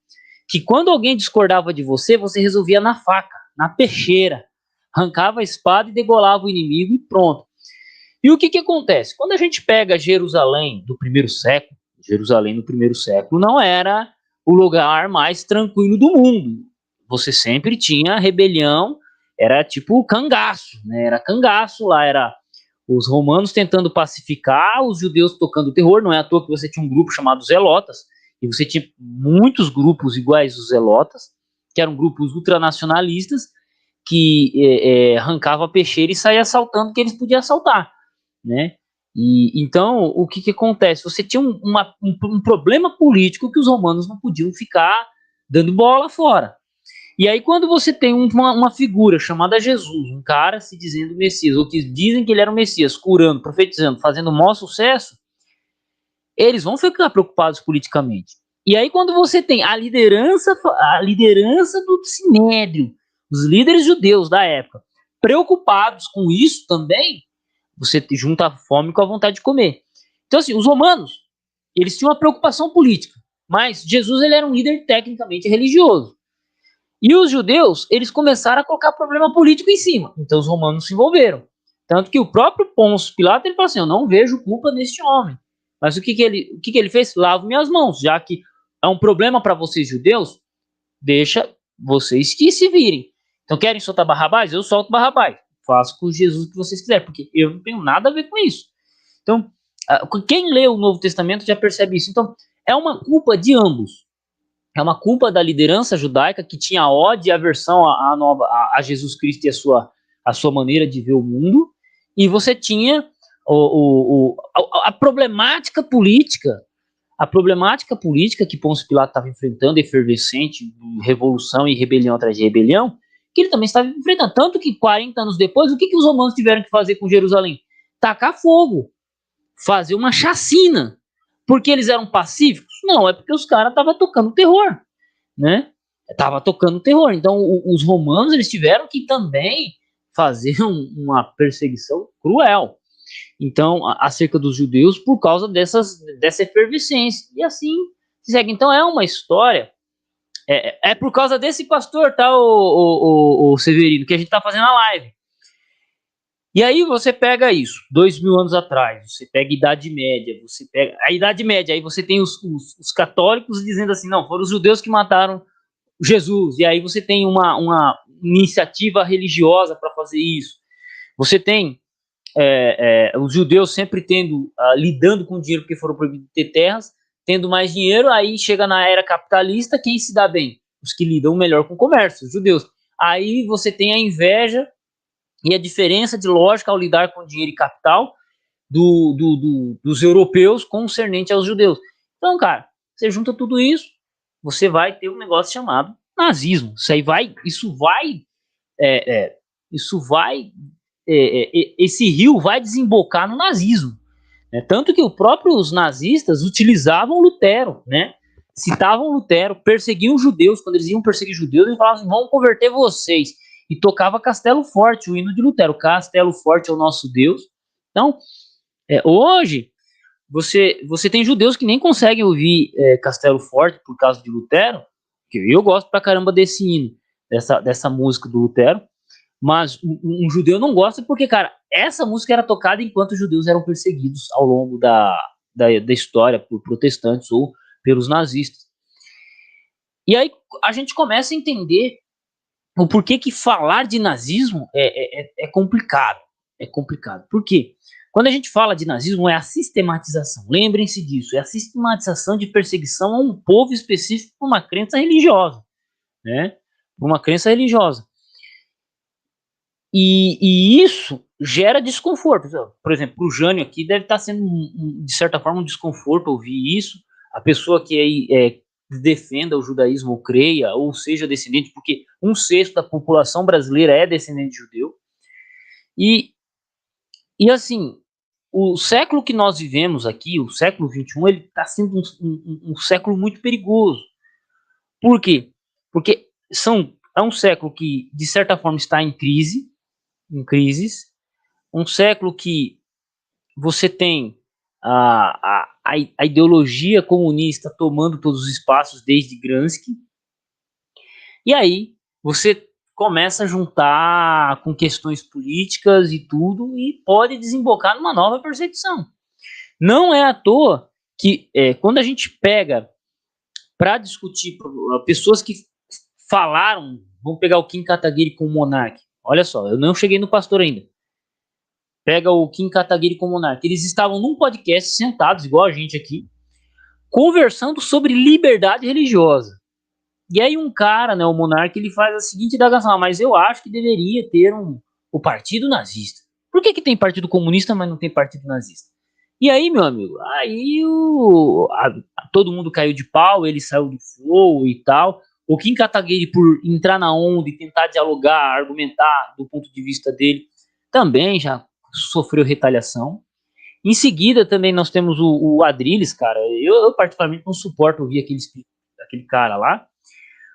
que quando alguém discordava de você, você resolvia na faca, na peixeira, arrancava a espada e degolava o inimigo e pronto. E o que acontece? Quando a gente pega Jerusalém do primeiro século, Jerusalém no primeiro século não era o lugar mais tranquilo do mundo. Você sempre tinha rebelião, era tipo cangaço, né? Era cangaço lá, era os romanos tentando pacificar, os judeus tocando terror. Não é à toa que você tinha um grupo chamado Zelotas, e você tinha muitos grupos iguais os Zelotas, que eram grupos ultranacionalistas, que arrancava a peixeira e saía assaltando o que eles podiam assaltar, né? E então o que acontece? Você tinha um problema político que os romanos não podiam ficar dando bola fora. E aí quando você tem uma figura chamada Jesus, um cara se dizendo Messias, ou que dizem que ele era o Messias, curando, profetizando, fazendo o maior sucesso, eles vão ficar preocupados politicamente. E aí quando você tem a liderança do Sinédrio, os líderes judeus da época, preocupados com isso também, você junta a fome com a vontade de comer. Então, assim, os romanos, eles tinham uma preocupação política, mas Jesus ele era um líder tecnicamente religioso. E os judeus, eles começaram a colocar problema político em cima. Então, os romanos se envolveram. Tanto que o próprio Pôncio Pilato, ele falou assim, eu não vejo culpa neste homem. Mas o que ele fez? Lavo minhas mãos, já que é um problema para vocês judeus, deixa vocês que se virem. Então, querem soltar Barrabás? Eu solto Barrabás. Faço com Jesus o que vocês quiserem, porque eu não tenho nada a ver com isso. Então, quem lê o Novo Testamento já percebe isso. Então, é uma culpa de ambos. É uma culpa da liderança judaica que tinha ódio e aversão a Jesus Cristo e a sua maneira de ver o mundo. E você tinha a problemática política. A problemática política que Pôncio Pilato estava enfrentando, efervescente, revolução e rebelião atrás de rebelião, que ele também estava enfrentando. Tanto que 40 anos depois, o que os romanos tiveram que fazer com Jerusalém? Tacar fogo, fazer uma chacina. Porque eles eram pacíficos? Não, é porque os caras estavam tocando terror, né? Tava tocando terror. Então, os romanos, eles tiveram que também fazer uma perseguição cruel. Então, acerca dos judeus, por causa dessa efervescência. E assim segue. Então, é uma história. É por causa desse pastor, tá, o Severino, que a gente tá fazendo a live. E aí você pega isso, 2000 anos atrás, você pega a Idade Média, você pega a Idade Média, aí você tem os católicos dizendo assim, não, foram os judeus que mataram Jesus, e aí você tem uma iniciativa religiosa para fazer isso. Você tem os judeus sempre lidando com dinheiro porque foram proibidos de ter terras, tendo mais dinheiro, aí chega na era capitalista, quem se dá bem? Os que lidam melhor com o comércio, os judeus. Aí você tem a inveja e a diferença de lógica ao lidar com dinheiro e capital dos europeus concernente aos judeus. Então, cara, você junta tudo isso, você vai ter um negócio chamado nazismo. É, é, isso vai, esse rio vai desembocar no nazismo. Né? Tanto que os próprios nazistas utilizavam Lutero, né? Citavam Lutero, perseguiam judeus. Quando eles iam perseguir judeus, eles falavam assim, vamos converter vocês. E tocava Castelo Forte, o hino de Lutero. Castelo Forte é o nosso Deus. Então, hoje, você tem judeus que nem conseguem ouvir Castelo Forte por causa de Lutero, que eu gosto pra caramba desse hino, dessa música do Lutero, mas um judeu não gosta porque, cara, essa música era tocada enquanto os judeus eram perseguidos ao longo da história por protestantes ou pelos nazistas. E aí a gente começa a entender o porquê que falar de nazismo é complicado. É complicado. Por quê? Quando a gente fala de nazismo, é a sistematização. Lembrem-se disso. É a sistematização de perseguição a um povo específico por uma crença religiosa. Né? Por uma crença religiosa. E isso gera desconforto. Por exemplo, para o Jânio aqui deve estar sendo, de certa forma, um desconforto ouvir isso. A pessoa que defenda o judaísmo ou creia, ou seja descendente, porque 1/6 da população brasileira é descendente de judeu. E assim, o século que nós vivemos aqui, o século XXI, ele está sendo um século muito perigoso. Por quê? Porque é um século que, de certa forma, está em crises, um século que você tem a ideologia comunista tomando todos os espaços desde Gramsci, e aí você começa a juntar com questões políticas e tudo, e pode desembocar numa nova perseguição. Não é à toa que quando a gente pega para discutir pessoas que falaram, vamos pegar o Kim Kataguiri com o Monark. Olha só, eu não cheguei no pastor ainda. Pega o Kim Kataguiri com o Monark. Eles estavam num podcast sentados, igual a gente aqui, conversando sobre liberdade religiosa. E aí um cara, né, o Monark, ele faz a seguinte indagação, mas eu acho que deveria ter o partido nazista. Por que tem partido comunista, mas não tem partido nazista? E aí, meu amigo, aí todo mundo caiu de pau, ele saiu do flow e tal. O Kim Kataguiri, por entrar na onda e tentar dialogar, argumentar do ponto de vista dele, também já sofreu retaliação. Em seguida, também nós temos o Adrilles, cara. Eu particularmente não suporto ouvir aquele cara lá,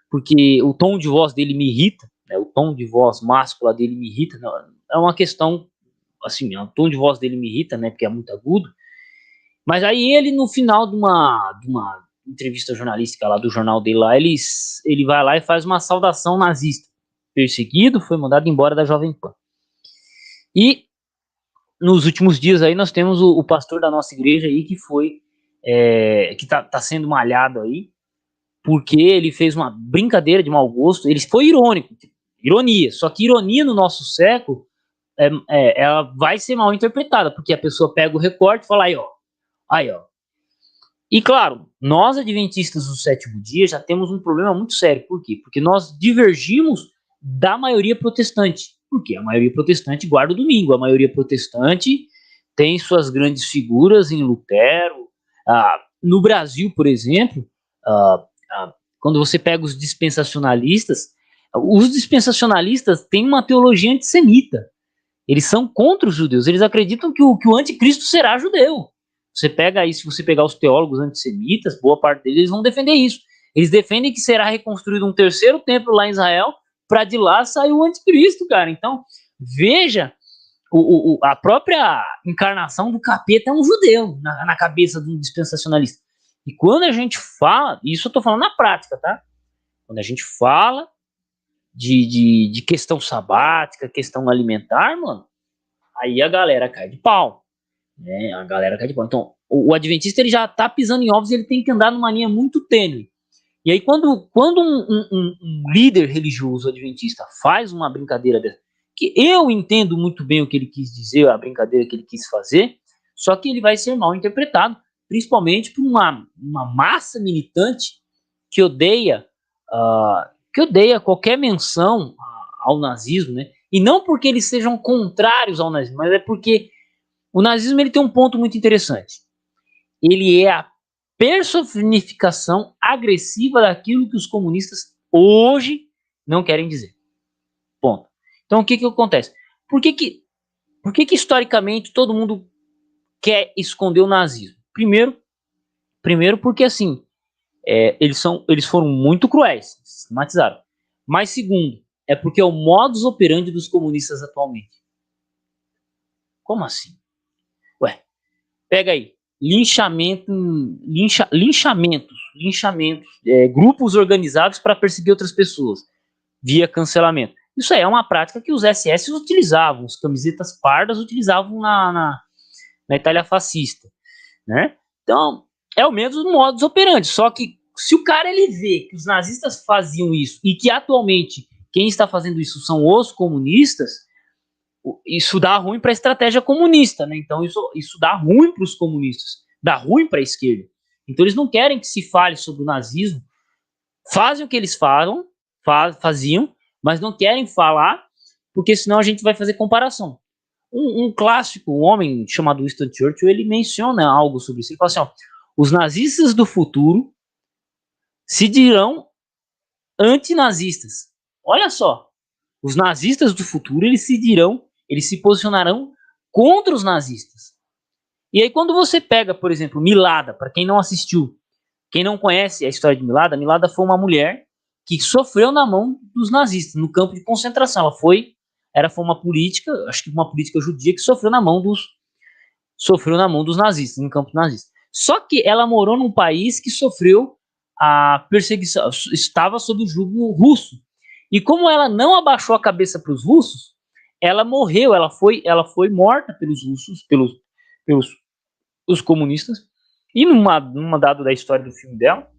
porque o tom de voz dele me irrita, né? O tom de voz máscula dele me irrita. Não, é uma questão, assim, o tom de voz dele me irrita, né? Porque é muito agudo. Mas aí ele, no final de uma entrevista jornalística lá do jornal dele lá, ele vai lá e faz uma saudação nazista. Perseguido, foi mandado embora da Jovem Pan. E nos últimos dias aí nós temos o pastor da nossa igreja aí que tá sendo malhado aí, porque ele fez uma brincadeira de mau gosto. Ele foi irônico, ironia, só que ironia no nosso século ela vai ser mal interpretada, porque a pessoa pega o recorte e fala aí ó. E claro, nós adventistas do sétimo dia já temos um problema muito sério. Por quê? Porque nós divergimos da maioria protestante. Porque a maioria protestante guarda o domingo, a maioria protestante tem suas grandes figuras em Lutero. No Brasil, por exemplo, quando você pega os dispensacionalistas têm uma teologia antissemita. Eles são contra os judeus, eles acreditam que o anticristo será judeu. Você pega aí, se você pegar os teólogos antissemitas, boa parte deles vão defender isso. Eles defendem que será reconstruído um terceiro templo lá em Israel, para de lá sair o anticristo, cara. Então, veja, a própria encarnação do capeta é um judeu na cabeça de um dispensacionalista. E quando a gente fala, isso eu tô falando na prática, tá? Quando a gente fala de questão sabática, questão alimentar, mano, aí a galera cai de pau. Né? A galera cai de pau. Então, o adventista ele já tá pisando em ovos e ele tem que andar numa linha muito tênue. E aí, quando um líder religioso adventista faz uma brincadeira dessa, que eu entendo muito bem o que ele quis dizer, a brincadeira que ele quis fazer, só que ele vai ser mal interpretado principalmente por uma massa militante que odeia qualquer menção ao nazismo, né? E não porque eles sejam contrários ao nazismo, mas é porque o nazismo ele tem um ponto muito interessante. Ele é a personificação agressiva daquilo que os comunistas hoje não querem dizer. Ponto. Então o que acontece? Por que historicamente todo mundo quer esconder o nazismo? Primeiro porque assim, eles foram muito cruéis, sistematizaram. Mas segundo, é porque é o modus operandi dos comunistas atualmente. Como assim? Ué, pega aí, linchamentos, grupos organizados para perseguir outras pessoas via cancelamento. Isso aí é uma prática que os SS utilizavam, os camisetas pardas utilizavam na Itália fascista, né? Então, é o mesmo modus operandi, só que se o cara ele vê que os nazistas faziam isso e que atualmente quem está fazendo isso são os comunistas, isso dá ruim para a estratégia comunista, né? Então isso dá ruim para os comunistas, dá ruim para a esquerda. Então eles não querem que se fale sobre o nazismo, fazem o que eles faziam, mas não querem falar, porque senão a gente vai fazer comparação. Um clássico, um homem chamado Winston Churchill, ele menciona algo sobre isso. Ele fala assim: ó, os nazistas do futuro se dirão antinazistas. Olha só, os nazistas do futuro eles se posicionarão contra os nazistas. E aí quando você pega, por exemplo, Milada, para quem não assistiu, quem não conhece a história de Milada, Milada foi uma mulher que sofreu na mão dos nazistas no campo de concentração. Foi uma política, acho que uma política judia que sofreu na mão dos nazistas, no campo nazista. Só que ela morou num país que sofreu a perseguição, estava sob o jugo russo. E como ela não abaixou a cabeça para os russos, ela morreu, ela foi morta pelos russos, pelos os comunistas. E numa dada da história do filme dela,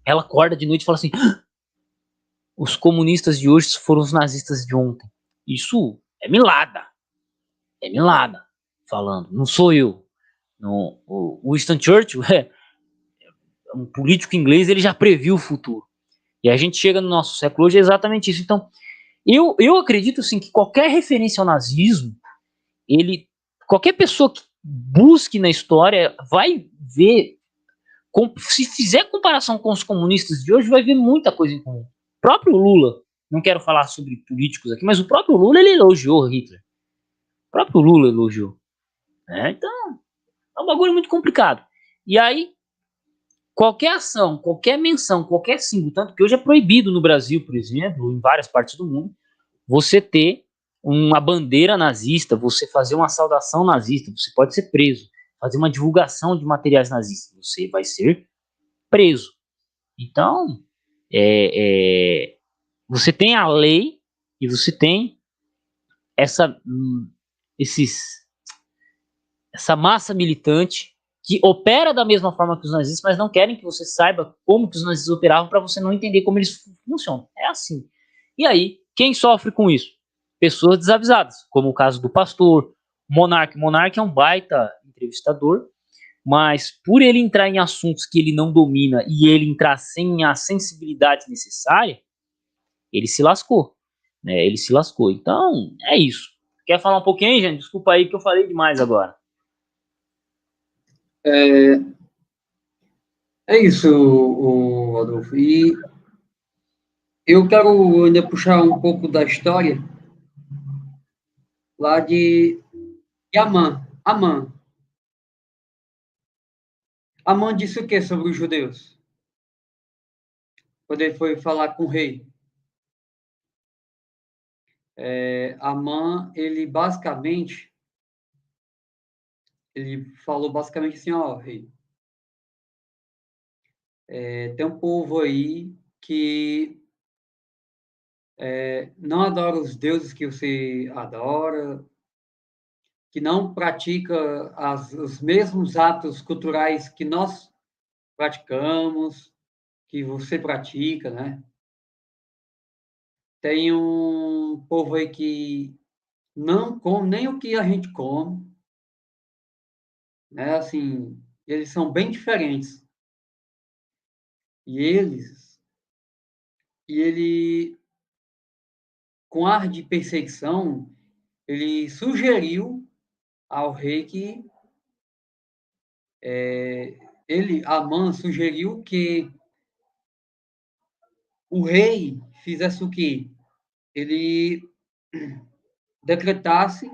ela acorda de noite e fala assim: ah, os comunistas de hoje foram os nazistas de ontem. Isso é Milada. É Milada falando, não sou eu. No, o Winston Churchill um político inglês, ele já previu o futuro. E a gente chega no nosso século hoje é exatamente isso. Então, eu acredito assim, que qualquer referência ao nazismo, qualquer pessoa que busque na história vai ver, se fizer comparação com os comunistas de hoje, vai ver muita coisa em comum. O próprio Lula, não quero falar sobre políticos aqui, mas o próprio Lula, ele elogiou Hitler. O próprio Lula elogiou. Então, é um bagulho muito complicado. E aí, qualquer ação, qualquer menção, qualquer símbolo, tanto que hoje é proibido no Brasil, por exemplo, em várias partes do mundo, você ter uma bandeira nazista, você fazer uma saudação nazista, você pode ser preso. Fazer uma divulgação de materiais nazistas, você vai ser preso. Então, você tem a lei e você tem essa, essa massa militante que opera da mesma forma que os nazistas, mas não querem que você saiba como que os nazistas operavam para você não entender como eles funcionam. É assim. E aí, quem sofre com isso? Pessoas desavisadas, como o caso do pastor, Monark. Monark é um baita entrevistador, mas por ele entrar em assuntos que ele não domina e ele entrar sem a sensibilidade necessária, ele se lascou. Né? Ele se lascou. Então, é isso. Quer falar um pouquinho aí, gente? Desculpa aí que eu falei demais agora. É isso, Adolfo. E eu quero ainda puxar um pouco da história lá de Amã. Amã disse o que sobre os judeus? Quando ele foi falar com o rei. Amã, ele falou basicamente assim, ó, rei, tem um povo aí que não adora os deuses que você adora, que não pratica os mesmos atos culturais que nós praticamos, que você pratica, né? Tem um povo aí que não come nem o que a gente come, né? Assim, eles são bem diferentes. E ele, com ar de perseguição, ele sugeriu ao rei que Amã sugeriu que o rei fizesse o quê? Ele decretasse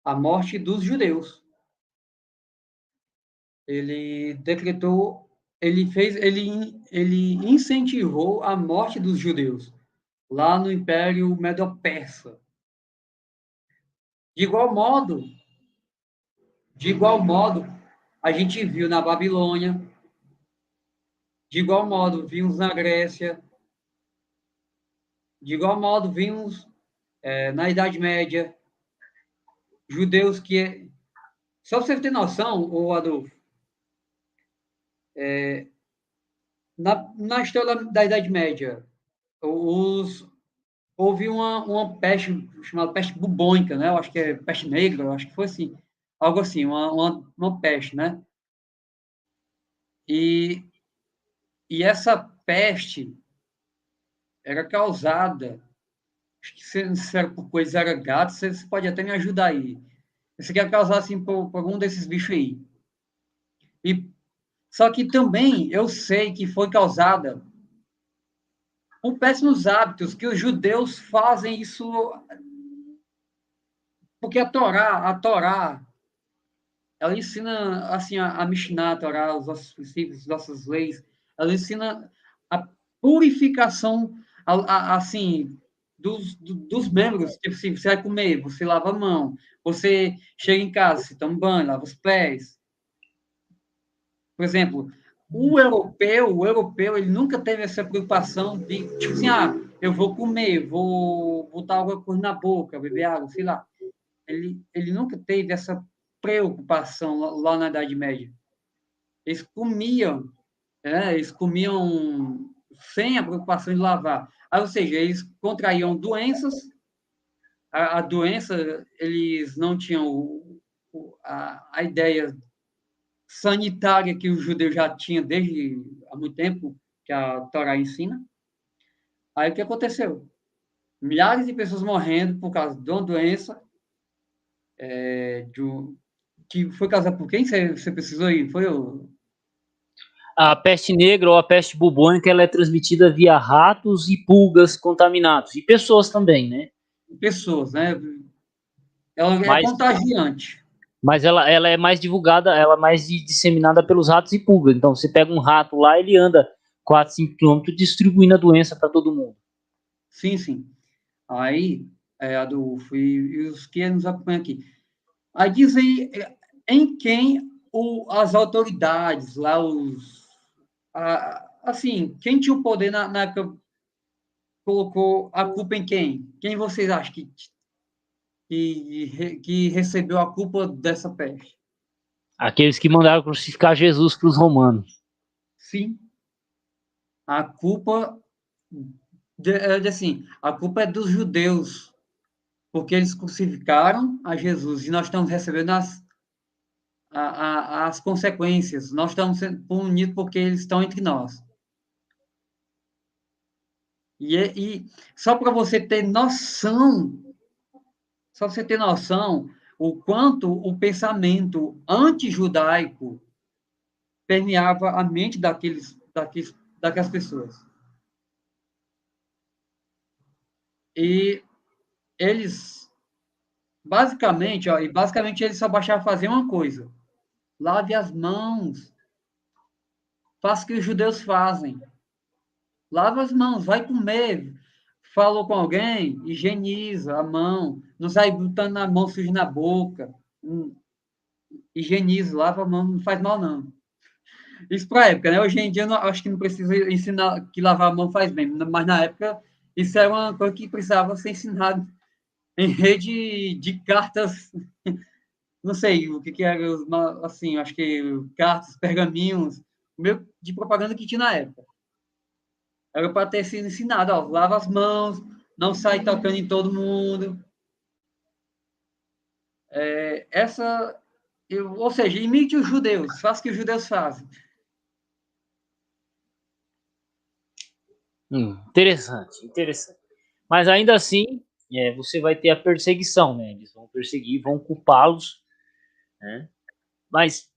a morte dos judeus. Ele decretou, ele incentivou a morte dos judeus lá no Império Medo-Persa. De igual modo, a gente viu na Babilônia, de igual modo vimos na Grécia, de igual modo vimos na Idade Média, judeus que... Só para você ter noção, o Adolfo, na história da Idade Média, houve uma peste chamada peste bubônica, né? Eu acho que é peste negra, eu acho que foi assim, algo assim, uma peste, né? E essa peste era causada, acho que se era por coisa, era gato, você pode até me ajudar aí. Isso quer causar assim por algum desses bichos aí. E só que também eu sei que foi causada por péssimos hábitos que os judeus fazem isso, porque a Torá, ela ensina assim a Mishnah, a Torá, os nossos princípios, as nossas leis, ela ensina a purificação assim dos membros, tipo assim, você vai comer, você lava a mão, você chega em casa, você toma banho, lava os pés. Por exemplo, o europeu, ele nunca teve essa preocupação de, tipo assim, eu vou comer, vou botar alguma coisa na boca, beber água, sei lá. Ele nunca teve essa preocupação lá na Idade Média. Eles comiam, né? Eles comiam sem a preocupação de lavar. Ou seja, eles contraíam doenças, a doença, eles não tinham a ideia sanitária que o judeu já tinha desde há muito tempo, que a Torá ensina. Aí o que aconteceu? Milhares de pessoas morrendo por causa de uma doença que foi causada por quem? Você precisou ir? Foi o... A peste negra ou a peste bubônica, ela é transmitida via ratos e pulgas contaminados, e pessoas também, né? Pessoas, né? Ela é Mas, contagiante. mas ela é mais divulgada, ela é mais disseminada pelos ratos e pulgas. Então, você pega um rato lá, ele anda 4, 5 quilômetros distribuindo a doença para todo mundo. Sim, sim. Aí, Adolfo, e os que nos acompanham aqui. Aí diz aí em quem as autoridades, lá assim, quem tinha o poder na época colocou a culpa em quem? Quem vocês acham que recebeu a culpa dessa peste? Aqueles que mandaram crucificar Jesus para os romanos. Sim, a culpa assim, a culpa é dos judeus, porque eles crucificaram a Jesus e nós estamos recebendo as consequências. Nós estamos sendo punidos porque eles estão entre nós. E só para você ter noção, o quanto o pensamento antijudaico permeava a mente daquelas pessoas. E eles, basicamente eles só bastavam fazer uma coisa: lave as mãos, faça o que os judeus fazem. Lava as mãos, vai comer, falou com alguém, higieniza a mão, não sai botando a mão suja na boca, higieniza, lava a mão, não faz mal não. Isso para a época, né? Hoje em dia, eu acho que não precisa ensinar que lavar a mão faz bem, mas na época, isso era uma coisa que precisava ser ensinado em rede de cartas, não sei o que era, assim, acho que cartas, pergaminhos, meio de propaganda que tinha na época. Era para ter sido ensinado, ó, lava as mãos, não sai tocando em todo mundo. Essa Ou seja, imite os judeus, faça o que os judeus fazem. Interessante, interessante. Mas ainda assim, você vai ter a perseguição, né? Eles vão perseguir, vão culpá-los, né? Mas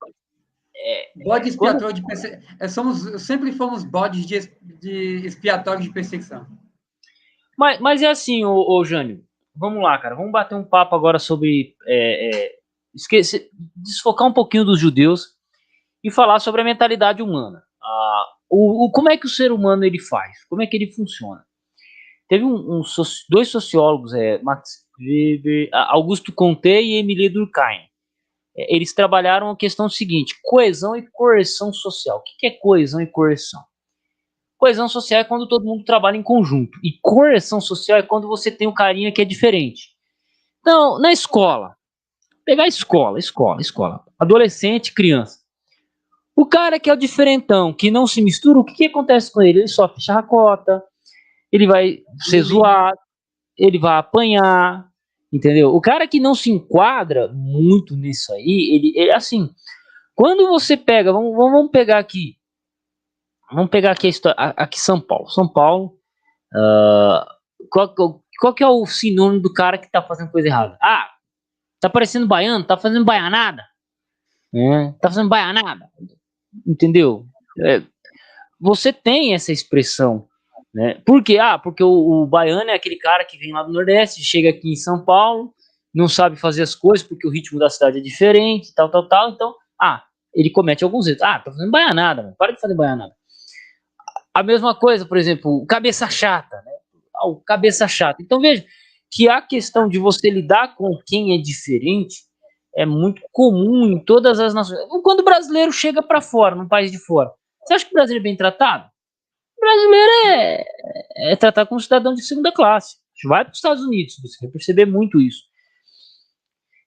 Bode quando, expiatório de perseguição. Sempre fomos bodes de expiatório de perseguição. mas é assim, ô Jânio, vamos lá, cara, vamos bater um papo agora sobre esquecer, desfocar um pouquinho dos judeus e falar sobre a mentalidade humana. Como é que o ser humano ele faz? Como é que ele funciona? Teve dois sociólogos, Max Weber, Augusto Comte e Emile Durkheim. Eles trabalharam a questão seguinte: coesão e coerção social. O que é coesão e coerção? Coesão social é quando todo mundo trabalha em conjunto. E coerção social é quando você tem um carinha que é diferente. Então, na escola, pegar escola. Adolescente, criança. O cara que é o diferentão, que não se mistura, o que acontece com ele? Ele sofre chacota, ele vai ser zoado, ele vai apanhar, entendeu? O cara que não se enquadra muito nisso aí, ele assim, quando você pega, vamos pegar aqui, a história, aqui São Paulo. São Paulo, qual que é o sinônimo do cara que tá fazendo coisa errada? Ah, tá parecendo baiano, tá fazendo baianada, tá fazendo baianada, entendeu? É, você tem essa expressão, né? Por quê? Porque o baiano é aquele cara que vem lá do Nordeste, chega aqui em São Paulo, não sabe fazer as coisas porque o ritmo da cidade é diferente, tal. Então, ele comete alguns erros. Tá fazendo baianada, mano. Para de fazer baianada. A mesma coisa, por exemplo, o cabeça chata, né? O cabeça chata. Então, veja que a questão de você lidar com quem é diferente é muito comum em todas as nações. Quando o brasileiro chega para fora, num país de fora, você acha que o brasileiro é bem tratado? O brasileiro é tratado como cidadão de segunda classe. Vai para os Estados Unidos, você vai perceber muito isso.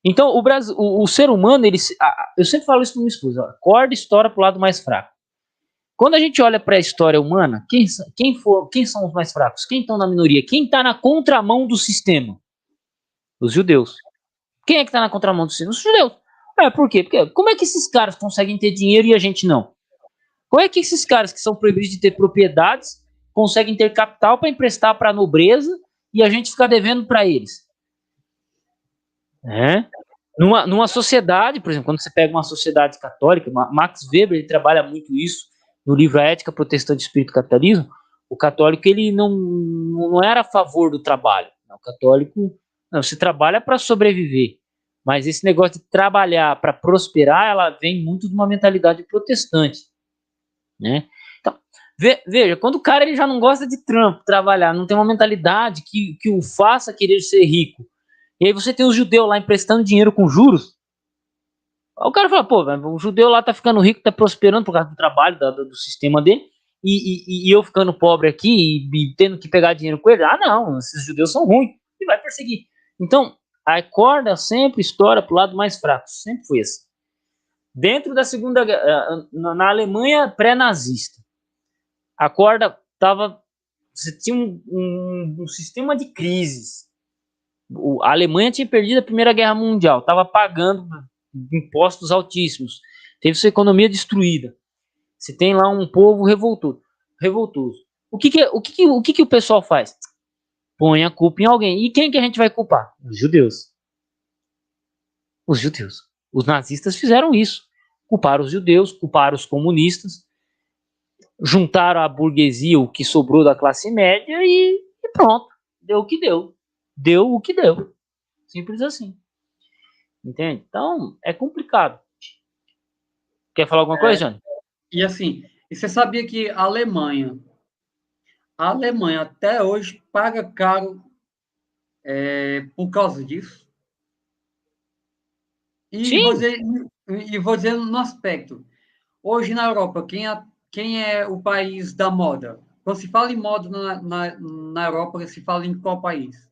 Então, o ser humano, eu sempre falo isso para minha esposa: acorda e estoura para o lado mais fraco. Quando a gente olha para a história humana, quem são os mais fracos? Quem estão na minoria? Quem está na contramão do sistema? Os judeus. Quem é que está na contramão do sistema? Os judeus. Por quê? Porque como é que esses caras conseguem ter dinheiro e a gente não? Como é que esses caras que são proibidos de ter propriedades conseguem ter capital para emprestar para a nobreza e a gente ficar devendo para eles? Numa sociedade, por exemplo, quando você pega uma sociedade católica, Max Weber ele trabalha muito isso no livro A Ética Protestante e Espírito Capitalismo. O católico ele não era a favor do trabalho. O católico, não, você trabalha para sobreviver. Mas esse negócio de trabalhar para prosperar, ela vem muito de uma mentalidade protestante, né? Então, veja, quando o cara ele já não gosta de trampo, trabalhar, não tem uma mentalidade que o faça querer ser rico, e aí você tem os judeus lá emprestando dinheiro com juros, aí o cara fala, pô, o judeu lá tá ficando rico, tá prosperando por causa do trabalho, do sistema dele, e eu ficando pobre aqui e tendo que pegar dinheiro com ele, não, esses judeus são ruins, e vai perseguir. Então, a corda sempre estoura pro lado mais fraco, sempre foi assim. Dentro da Segunda Guerra, na Alemanha pré-nazista, a corda tava, você tinha um sistema de crises. A Alemanha tinha perdido a Primeira Guerra Mundial, estava pagando impostos altíssimos, teve sua economia destruída. Você tem lá um povo revoltoso. O que o pessoal faz? Põe a culpa em alguém. E quem que a gente vai culpar? Os judeus. Os judeus. Os nazistas fizeram isso. Culparam os judeus, culparam os comunistas, juntaram a burguesia, o que sobrou da classe média e pronto. Deu o que deu. Deu o que deu. Simples assim. Entende? Então, é complicado. Quer falar alguma coisa, Johnny? E assim, e você sabia que a Alemanha até hoje paga caro por causa disso? Sim. E vou dizer no aspecto. Hoje na Europa, quem é o país da moda? Quando se fala em moda na Europa, se fala em qual país?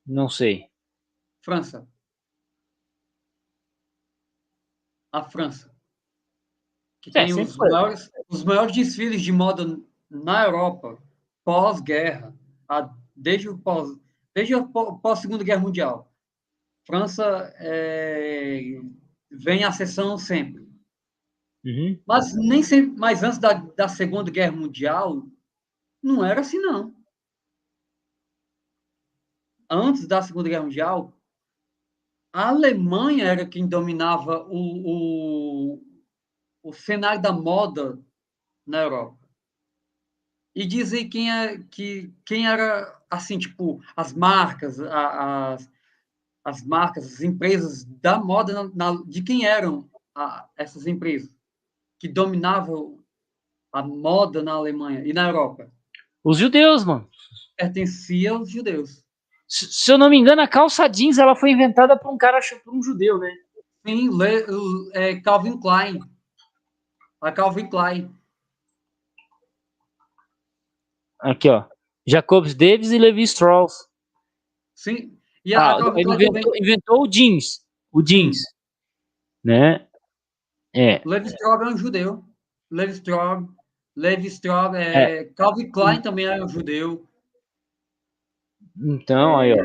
Não sei. França. A França. Que tem Sempre foi. os maiores desfiles de moda na Europa, pós-guerra, desde a pós-Segunda Guerra Mundial. França vem a seção sempre. Uhum. Mas nem sempre, mas antes da Segunda Guerra Mundial, não era assim, não. Antes da Segunda Guerra Mundial, a Alemanha era quem dominava o cenário da moda na Europa. E dizer quem era, assim, tipo, as marcas, as marcas, as empresas da moda, de quem eram essas empresas que dominavam a moda na Alemanha e na Europa. Os judeus, mano. Pertencia aos judeus. Se eu não me engano, a calça jeans ela foi inventada por um cara, por um judeu, né? Sim, Calvin Klein. A Calvin Klein. Aqui, ó. Jacobs Davis e Levi Strauss. Sim. E a Calvin Ele Klein também. inventou o jeans. O jeans. Né? É. Levi Strauss é um judeu. Levi Strauss É. Calvin Klein também é um judeu. Então, aí, ó.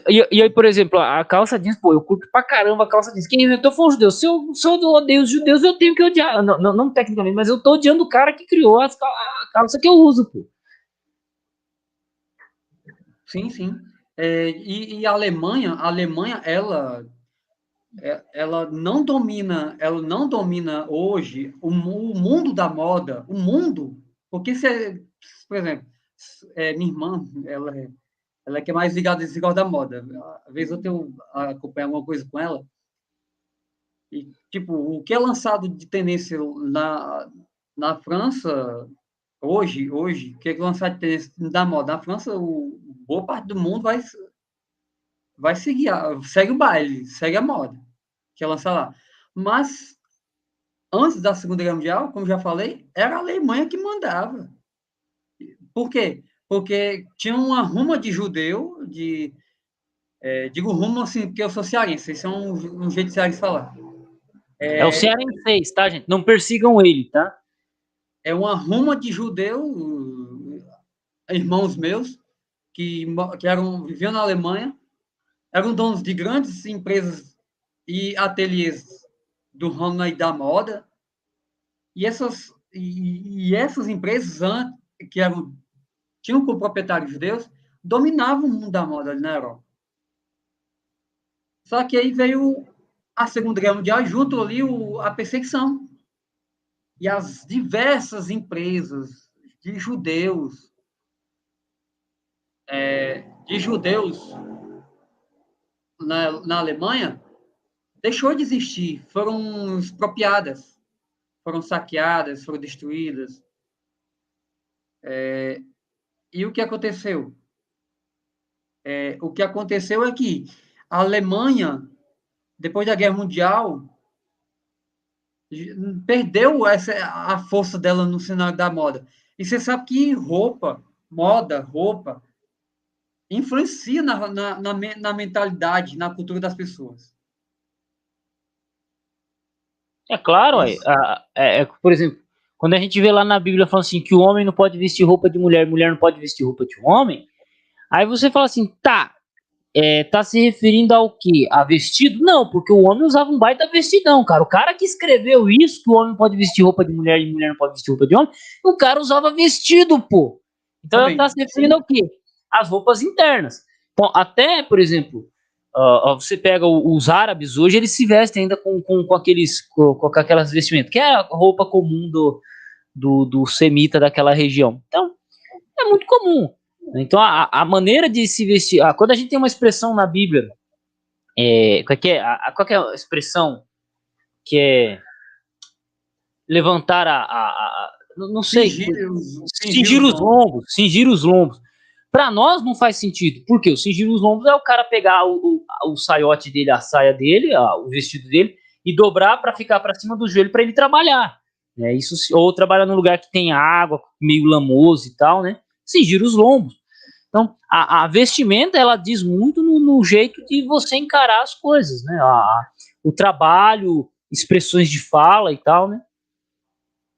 E aí, por exemplo, a calça jeans, pô, eu curto pra caramba a calça jeans. Quem inventou foi um judeu. Se eu odeio os judeus, eu tenho que odiar. Não tecnicamente, mas eu tô odiando o cara que criou a calça que eu uso, pô. Sim, sim. E a Alemanha, ela não domina hoje o mundo da moda, o mundo, porque por exemplo, minha irmã, ela é que é mais ligada a esse negócio da moda. Às vezes eu tenho acompanhar alguma coisa com ela e tipo o que é lançado de tendência na França hoje, o que é lançado de tendência da moda na França, boa parte do mundo vai segue o baile, segue a moda que é lançar lá. Mas antes da Segunda Guerra Mundial, como já falei, era a Alemanha que mandava. Por quê? Porque tinha uma ruma de judeu, digo ruma assim, porque eu sou cearense, isso é um jeito de cearense falar. É o cearense, tá, gente? Não persigam ele, tá? É uma ruma de judeu, irmãos meus, viviam na Alemanha, eram donos de grandes empresas e ateliês do ramo aí da moda, e essas empresas que tinham como proprietários judeus, dominavam o mundo da moda ali na Europa. Só que aí veio a Segunda Guerra Mundial e junto ali a perseguição. E as diversas empresas de judeus na Alemanha deixou de existir, foram expropriadas, foram saqueadas, foram destruídas. E o que aconteceu? O que aconteceu é que a Alemanha, depois da Guerra Mundial, perdeu a força dela no cenário da moda. E você sabe que roupa, influencia na mentalidade, na cultura das pessoas. É claro, aí, Isso. por exemplo, quando a gente vê lá na Bíblia falando assim que o homem não pode vestir roupa de mulher, mulher não pode vestir roupa de homem, aí você fala assim, tá se referindo ao quê? A vestido? Não, porque o homem usava um baita vestidão, cara. O cara que escreveu isso, que o homem pode vestir roupa de mulher e mulher não pode vestir roupa de homem, o cara usava vestido, pô. Então ela tá Também. se referindo Sim. ao quê? As roupas internas. Então, até, por exemplo, você pega os árabes hoje, eles se vestem ainda com aquelas vestimentas, que é a roupa comum do semita daquela região. Então, é muito comum. Então, a maneira de se vestir. Quando a gente tem uma expressão na Bíblia, qual que é a expressão que é levantar não sei, Fingir os lombos. cingir os lombos. Para nós não faz sentido. Por quê? O cingir os lombos é o cara pegar o saiote dele, a saia dele, o vestido dele, e dobrar para ficar para cima do joelho para ele trabalhar. Né? Isso, ou trabalhar num lugar que tem água, meio lamoso e tal, né? Cingir os lombos. Então, a vestimenta, ela diz muito no jeito de você encarar as coisas, né? O trabalho, expressões de fala e tal, né?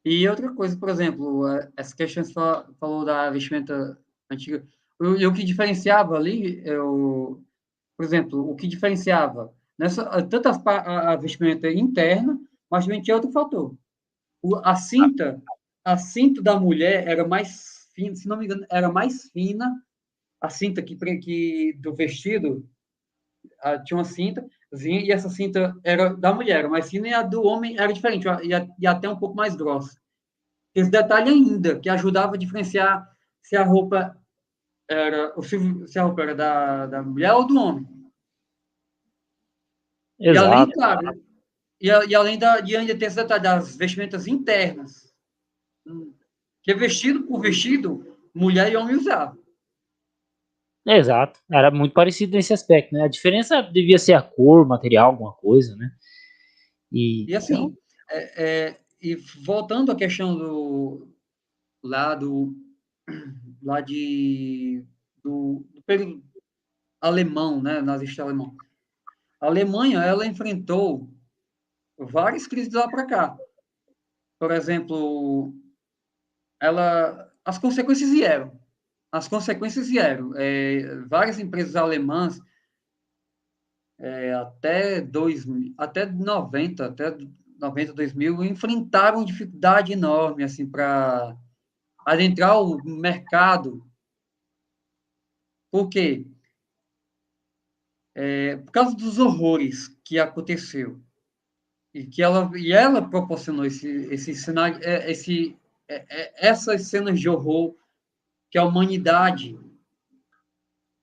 E outra coisa, por exemplo, essa questão que você falou da vestimenta antiga, e o que diferenciava ali, por exemplo, o que diferenciava Tanto a vestimenta interna, mas também tinha outro fator. A cinta da mulher era mais fina, se não me engano, era mais fina, a cinta do vestido, tinha uma cinta, e essa cinta era da mulher, era mais fina, e a do homem era diferente, e até um pouco mais grossa. Esse detalhe ainda, que ajudava a diferenciar se a roupa se a roupa era da mulher ou do homem. E além, Exato. claro, além de ainda ter esse detalhe das vestimentas internas, que vestido por vestido, mulher e homem usavam. Exato. Era muito parecido nesse aspecto, né? A diferença devia ser a cor, material, alguma coisa, né? E assim, e voltando à questão lá do lá de do período alemão, né, nazista alemão. A Alemanha, ela enfrentou várias crises lá para cá. Por exemplo, as consequências vieram. As consequências vieram. Várias empresas alemãs, até 90, 2000, enfrentaram dificuldade enorme assim, para adentrar o mercado. Por quê? Por causa dos horrores que aconteceu. E ela proporcionou esse cenário, essas cenas de horror que a humanidade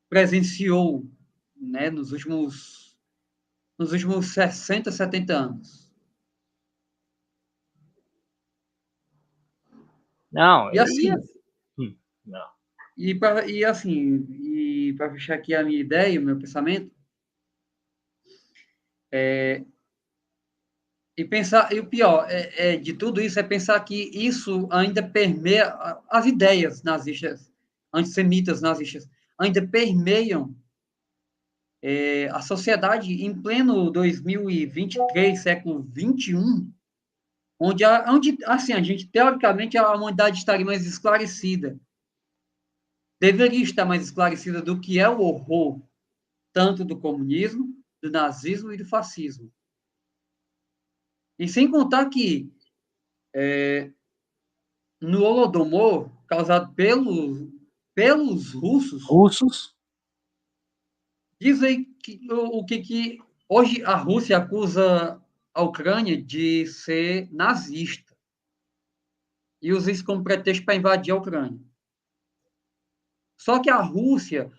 presenciou, né, nos últimos 60, 70 anos. Não, E assim, não. para fechar aqui a minha ideia, o meu pensamento, e o pior de tudo isso é pensar que isso ainda permeia as ideias nazistas, antissemitas nazistas, ainda permeiam a sociedade em pleno 2023, século 21, onde assim, a gente, teoricamente, a humanidade estaria mais esclarecida. Deveria estar mais esclarecida do que é o horror, tanto do comunismo, do nazismo e do fascismo. E sem contar que no Holodomor, causado pelos Russos? dizem que hoje a Rússia acusa a Ucrânia de ser nazista e usa isso como pretexto para invadir a Ucrânia. Só que a Rússia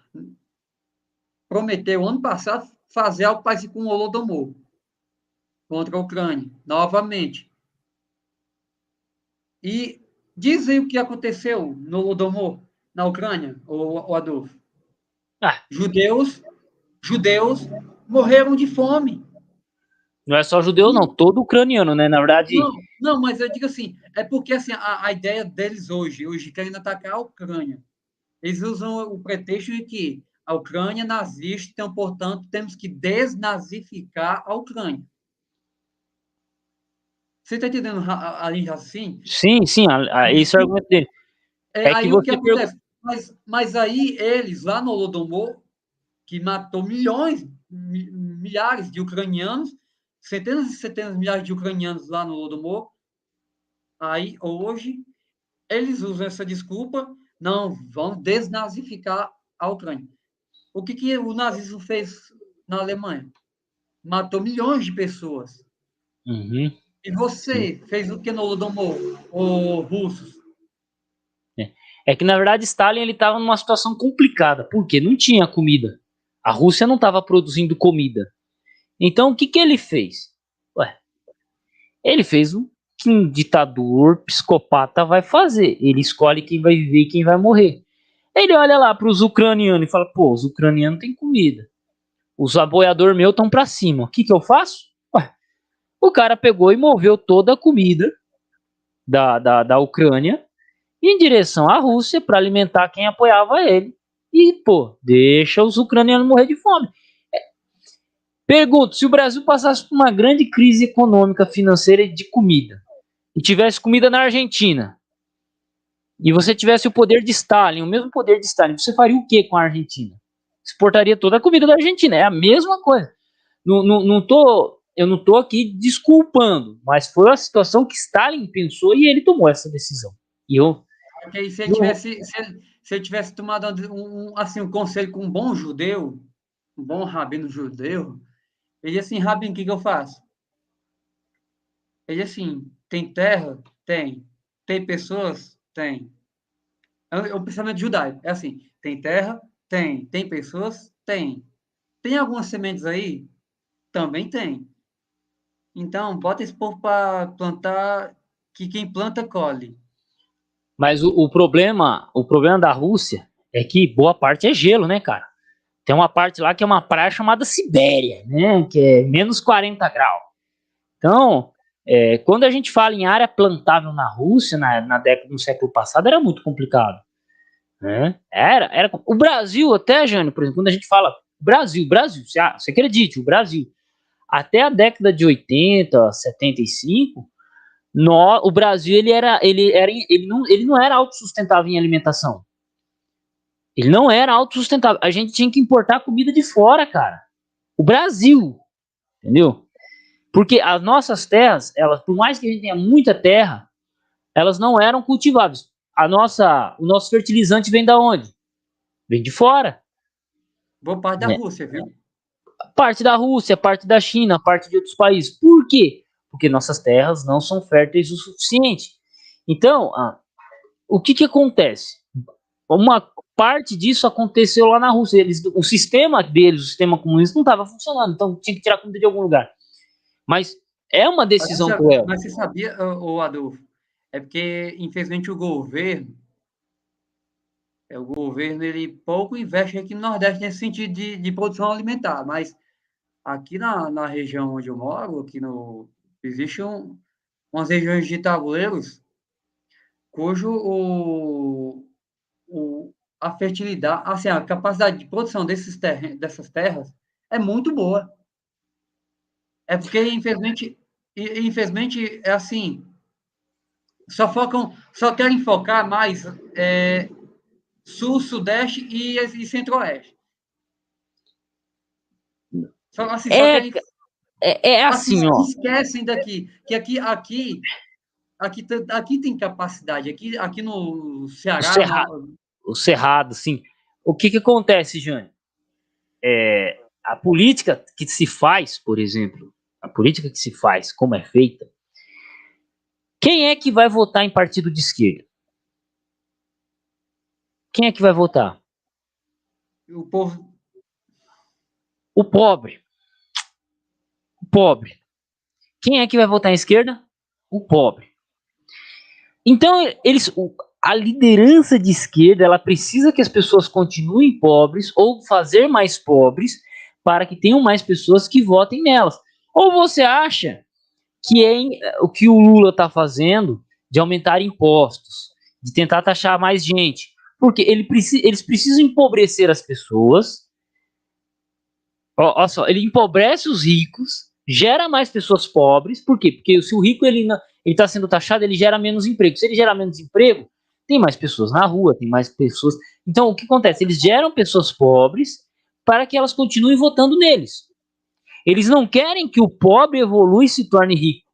prometeu ano passado fazer algo parecido com o Holodomor contra a Ucrânia, novamente. E dizem o que aconteceu no Holodomor, na Ucrânia, o Adolfo. Ah, Judeus morreram de fome. não é só judeu, não. Todo ucraniano, né? Na verdade. Não, mas eu digo assim, é porque assim, a ideia deles hoje querem atacar a Ucrânia. Eles usam o pretexto de que a Ucrânia é nazista, então, portanto, temos que desnazificar a Ucrânia. Você está entendendo a linha de raciocínio? Sim, esse é o argumento dele. É que Aí o que você acontece? Mas aí eles, lá no Holodomor, que matou milhares de ucranianos, centenas e centenas de milhares de ucranianos lá no Holodomor, aí hoje eles usam essa desculpa, não, vão desnazificar a Ucrânia. O que o nazismo fez na Alemanha? Matou milhões de pessoas. Uhum, E você fez o que no Holodomor, os russos? É que, na verdade, Stalin ele estava numa situação complicada, porque não tinha comida. A Rússia não estava produzindo comida. Então, o que ele fez? Ué, ele fez o que um ditador psicopata vai fazer. Ele escolhe quem vai viver e quem vai morrer. Ele olha lá para os ucranianos e fala: pô, os ucranianos têm comida. Os aboiadores meus estão para cima. O que eu faço? Ué, o cara pegou e moveu toda a comida da Ucrânia em direção à Rússia para alimentar quem apoiava ele. E, pô, deixa os ucranianos morrer de fome. Pergunto, se o Brasil passasse por uma grande crise econômica, financeira e de comida, e tivesse comida na Argentina, e você tivesse o poder de Stalin, o mesmo poder de Stalin, você faria o que com a Argentina? Exportaria toda a comida da Argentina, é a mesma coisa. eu não tô aqui desculpando, mas foi a situação que Stalin pensou e ele tomou essa decisão. E eu, Porque se ele tivesse tomado assim, um conselho com um bom judeu, um bom rabino judeu, ele disse assim, rabino, o que eu faço? Ele assim, tem terra? Tem. Tem pessoas? Tem. É o pensamento judaico. É assim, tem terra? Tem. Tem pessoas? Tem. Tem algumas sementes aí? Também tem. Então, bota esse povo para plantar, que quem planta, colhe. mas o problema da Rússia é que boa parte é gelo, né, cara? Tem uma parte lá que é uma praia chamada Sibéria, né? Que é menos 40 graus. Então, quando a gente fala em área plantável na Rússia, na década do século passado, era muito complicado. Né? O Brasil, até, Jânio, por exemplo, quando a gente fala Brasil, você acredite, o Brasil, até a década de 80, 75, o Brasil ele não era autossustentável em alimentação. Ele não era autossustentável. A gente tinha que importar comida de fora, cara. O Brasil, entendeu? Porque as nossas terras, elas, por mais que a gente tenha muita terra, elas não eram cultiváveis. O nosso fertilizante vem da onde? Vem de fora. Boa parte da Né? Rússia, viu? Parte da Rússia, parte da China, parte de outros países. Por quê? Porque nossas terras não são férteis o suficiente. Então, o que acontece? Uma parte disso aconteceu lá na Rússia. O sistema deles, o sistema comunista, não estava funcionando. Então, tinha que tirar comida de algum lugar. Mas é uma decisão cruel. Mas você sabia, ô Adolfo, é porque, infelizmente, o governo ele pouco investe aqui no Nordeste nesse sentido de produção alimentar, mas aqui na região onde eu moro, existe umas regiões de tabuleiros cujo a fertilidade, assim, a capacidade de produção dessas terras é muito boa. É porque, infelizmente, é assim, só querem focar mais sul, sudeste e centro-oeste. Só É, querem, assim, assim, ó. esquecem daqui, que aqui tem capacidade, aqui no O Ceará, Cerrado, o Cerrado, sim. O que acontece, Jânio? A política que se faz, por exemplo, a política que se faz, como é feita, quem é que vai votar em partido de esquerda? Quem é que vai votar? o povo. O pobre. O pobre. Quem é que vai votar em esquerda? O pobre. Então, a liderança de esquerda, ela precisa que as pessoas continuem pobres ou fazer mais pobres para que tenham mais pessoas que votem nelas. Ou você acha que o que o Lula está fazendo de aumentar impostos, de tentar taxar mais gente, porque eles precisam empobrecer as pessoas. Olha só, ele empobrece os ricos, gera mais pessoas pobres. Por quê? Porque se o rico ele está sendo taxado, ele gera menos emprego. Se ele gera menos emprego, tem mais pessoas na rua, tem mais pessoas. Então, o que acontece? Eles geram pessoas pobres para que elas continuem votando neles. Eles não querem que o pobre evolua e se torne rico,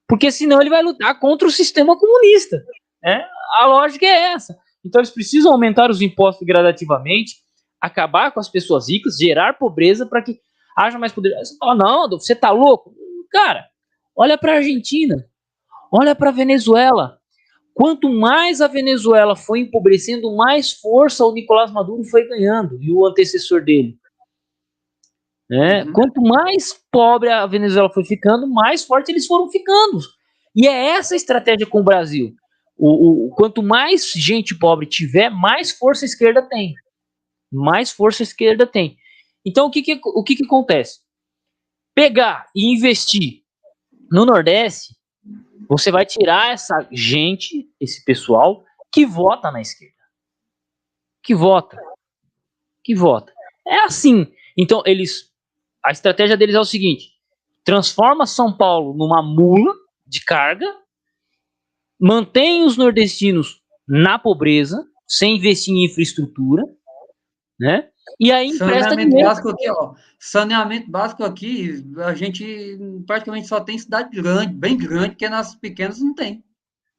porque senão ele vai lutar contra o sistema comunista. Né? A lógica é essa. Então, eles precisam aumentar os impostos gradativamente, acabar com as pessoas ricas, gerar pobreza para que haja mais poder. Você fala, não, Adolfo, você tá louco? Cara, olha para a Argentina, olha para a Venezuela. Quanto mais a Venezuela foi empobrecendo, mais força o Nicolás Maduro foi ganhando e o antecessor dele. Né? Uhum. Quanto mais pobre a Venezuela foi ficando, mais forte eles foram ficando. E é essa a estratégia com o Brasil. Quanto mais gente pobre tiver, mais força a esquerda tem. Mais força a esquerda tem. Então, o que acontece? Pegar e investir no Nordeste, você vai tirar essa gente, esse pessoal, que vota na esquerda. Que vota. Que vota. É assim. Então, a estratégia deles é o seguinte: transforma São Paulo numa mula de carga, mantém os nordestinos na pobreza, sem investir em infraestrutura, né? E aí empresta Saneamento dinheiro. básico aqui, ó. Saneamento básico aqui, a gente praticamente só tem cidade grande, bem grande, porque nas pequenas não tem.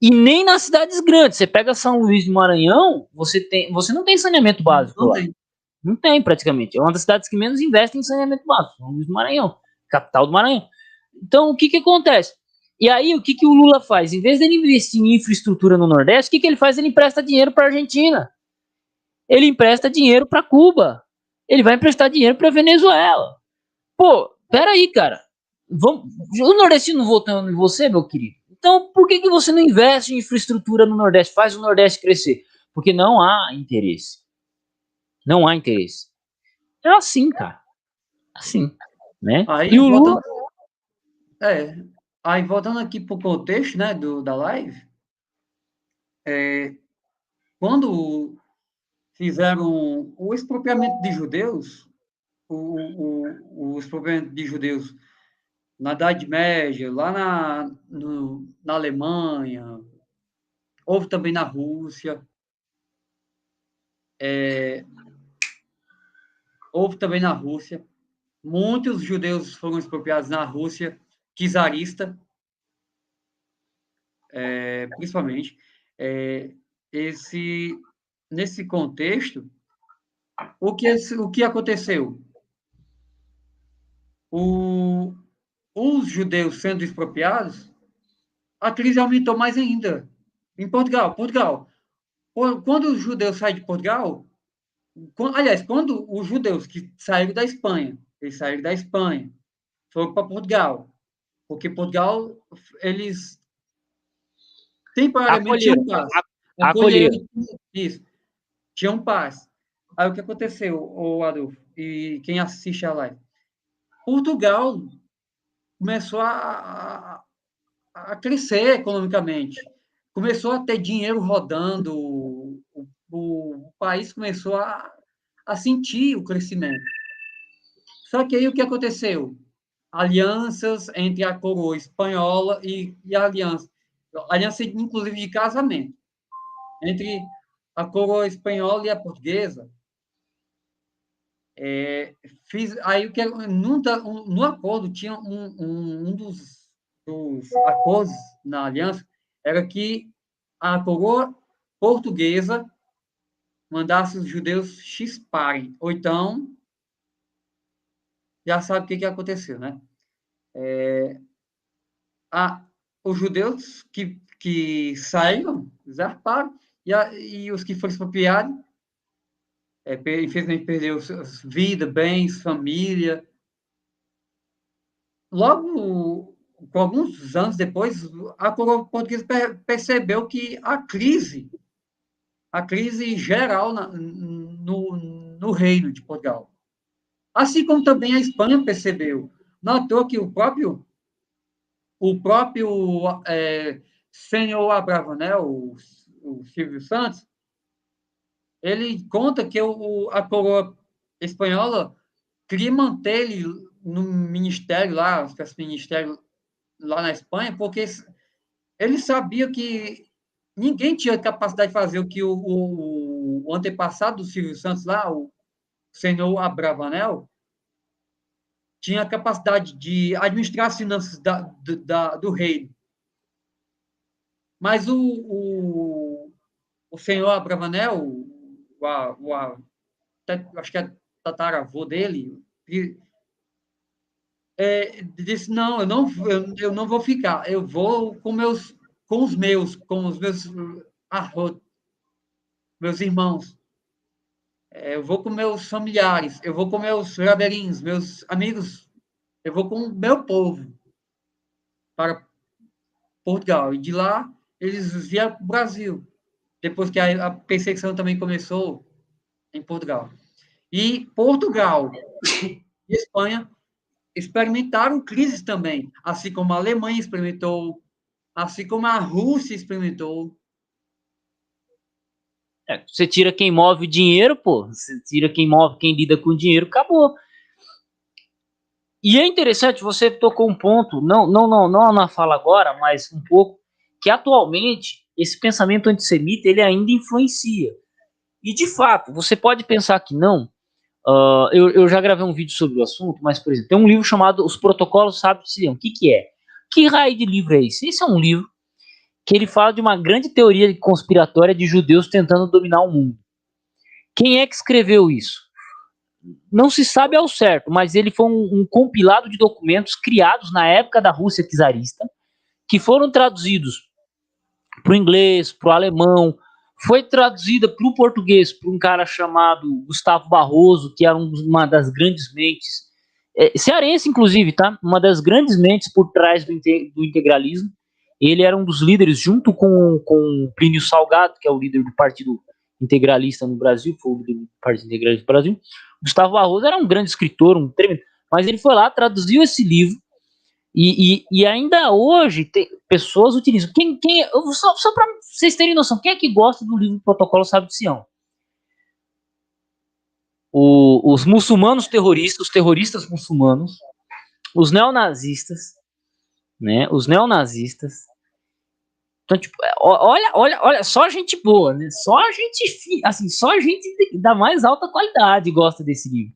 E nem nas cidades grandes. Você pega São Luís do Maranhão, você não tem saneamento básico Não lá. tem. Não tem, praticamente. É uma das cidades que menos investe em saneamento básico. São Luís do Maranhão, capital do Maranhão. Então, o que acontece? E aí, o que o Lula faz? Em vez dele investir em infraestrutura no Nordeste, o que ele faz? Ele empresta dinheiro para a Argentina. Ele empresta dinheiro para Cuba. Ele vai emprestar dinheiro para Venezuela. Pô, peraí, cara. O nordestino votando em você, meu querido. Então, por que você não investe em infraestrutura no Nordeste? Faz o Nordeste crescer. Porque não há interesse. Não há interesse. É assim, cara. Assim, né? Aí, E o Lula... é, aí voltando aqui para o contexto, né, da live, quando fizeram o expropriamento de judeus, o expropriamento de judeus na Idade Média, lá na Alemanha, houve também na Rússia, houve também na Rússia. Muitos judeus foram expropriados na Rússia czarista, principalmente. Nesse contexto, o que aconteceu? Os judeus sendo expropriados, a crise aumentou mais ainda. Em Portugal, quando os judeus saem de Portugal, aliás, quando os judeus que saíram da Espanha, eles saíram da Espanha, foram para Portugal, porque Portugal, eles temporariamente tinham Acolheram. paz. Acolheram, Acolheram. isso, tinham paz. Aí o que aconteceu, o Adolfo, e quem assiste a live? Portugal começou a crescer economicamente, começou a ter dinheiro rodando, o país começou a sentir o crescimento. Só que aí o que aconteceu? Alianças entre a coroa espanhola e a aliança inclusive de casamento, entre a coroa espanhola e a portuguesa. Aí o que no acordo tinha um dos acordos na aliança era que a coroa portuguesa mandasse os judeus chisparem, ou então já sabe o que aconteceu, né? Os judeus que saíram, zarparam, e os que foram expropriados, infelizmente perderam vida, bens, família. Logo, com alguns anos depois, a coroa portuguesa percebeu que a crise geral no reino de Portugal. Assim como também a Espanha percebeu. Notou que o próprio senhor Abravanel, o Silvio Santos, ele conta que a coroa espanhola queria manter ele no ministério lá, esse ministério lá na Espanha, porque ele sabia que ninguém tinha capacidade de fazer o que o antepassado do Silvio Santos lá, o senhor Abravanel, tinha capacidade de administrar as finanças do reino. Mas o senhor Abravanel, acho que é tataravô dele, disse, não, eu não vou ficar, eu vou com os meus irmãos, eu vou com meus familiares, eu vou com meus ribeirinhos, meus amigos, eu vou com o meu povo para Portugal. E de lá, eles vieram para o Brasil, depois que a perseguição também começou em Portugal. E Portugal e Espanha experimentaram crises também, assim como a Alemanha experimentou, assim como a Rússia experimentou. Você tira quem move o dinheiro, pô. Você tira quem lida com o dinheiro, acabou. E é interessante, você tocou um ponto, não na fala agora, mas um pouco, que atualmente esse pensamento antissemita ele ainda influencia. E de fato, você pode pensar que não, Eu já gravei um vídeo sobre o assunto, mas, por exemplo, tem um livro chamado Os Protocolos Sábios de Sião. O que é? Que raio de livro é esse? Esse é um livro que ele fala de uma grande teoria conspiratória de judeus tentando dominar o mundo. Quem é que escreveu isso? Não se sabe ao certo, mas ele foi um compilado de documentos criados na época da Rússia czarista, que foram traduzidos para o inglês, para o alemão, foi traduzida para o português por um cara chamado Gustavo Barroso, que era uma das grandes mentes, cearense inclusive, tá? Uma das grandes mentes por trás do integralismo. Ele era um dos líderes, junto com Plínio Salgado, que é o líder do Partido Integralista no Brasil, foi o líder do Partido Integralista do Brasil. Gustavo Barroso era um grande escritor, um tremendo, mas ele foi lá, traduziu esse livro, e ainda hoje pessoas utilizam. Só para vocês terem noção, quem é que gosta do livro Protocolo Sábio de Sião? Os muçulmanos terroristas, os terroristas muçulmanos, os neonazistas, né? Os neonazistas. Então, tipo, olha, só gente boa, né? Só gente, assim, só gente da mais alta qualidade gosta desse livro.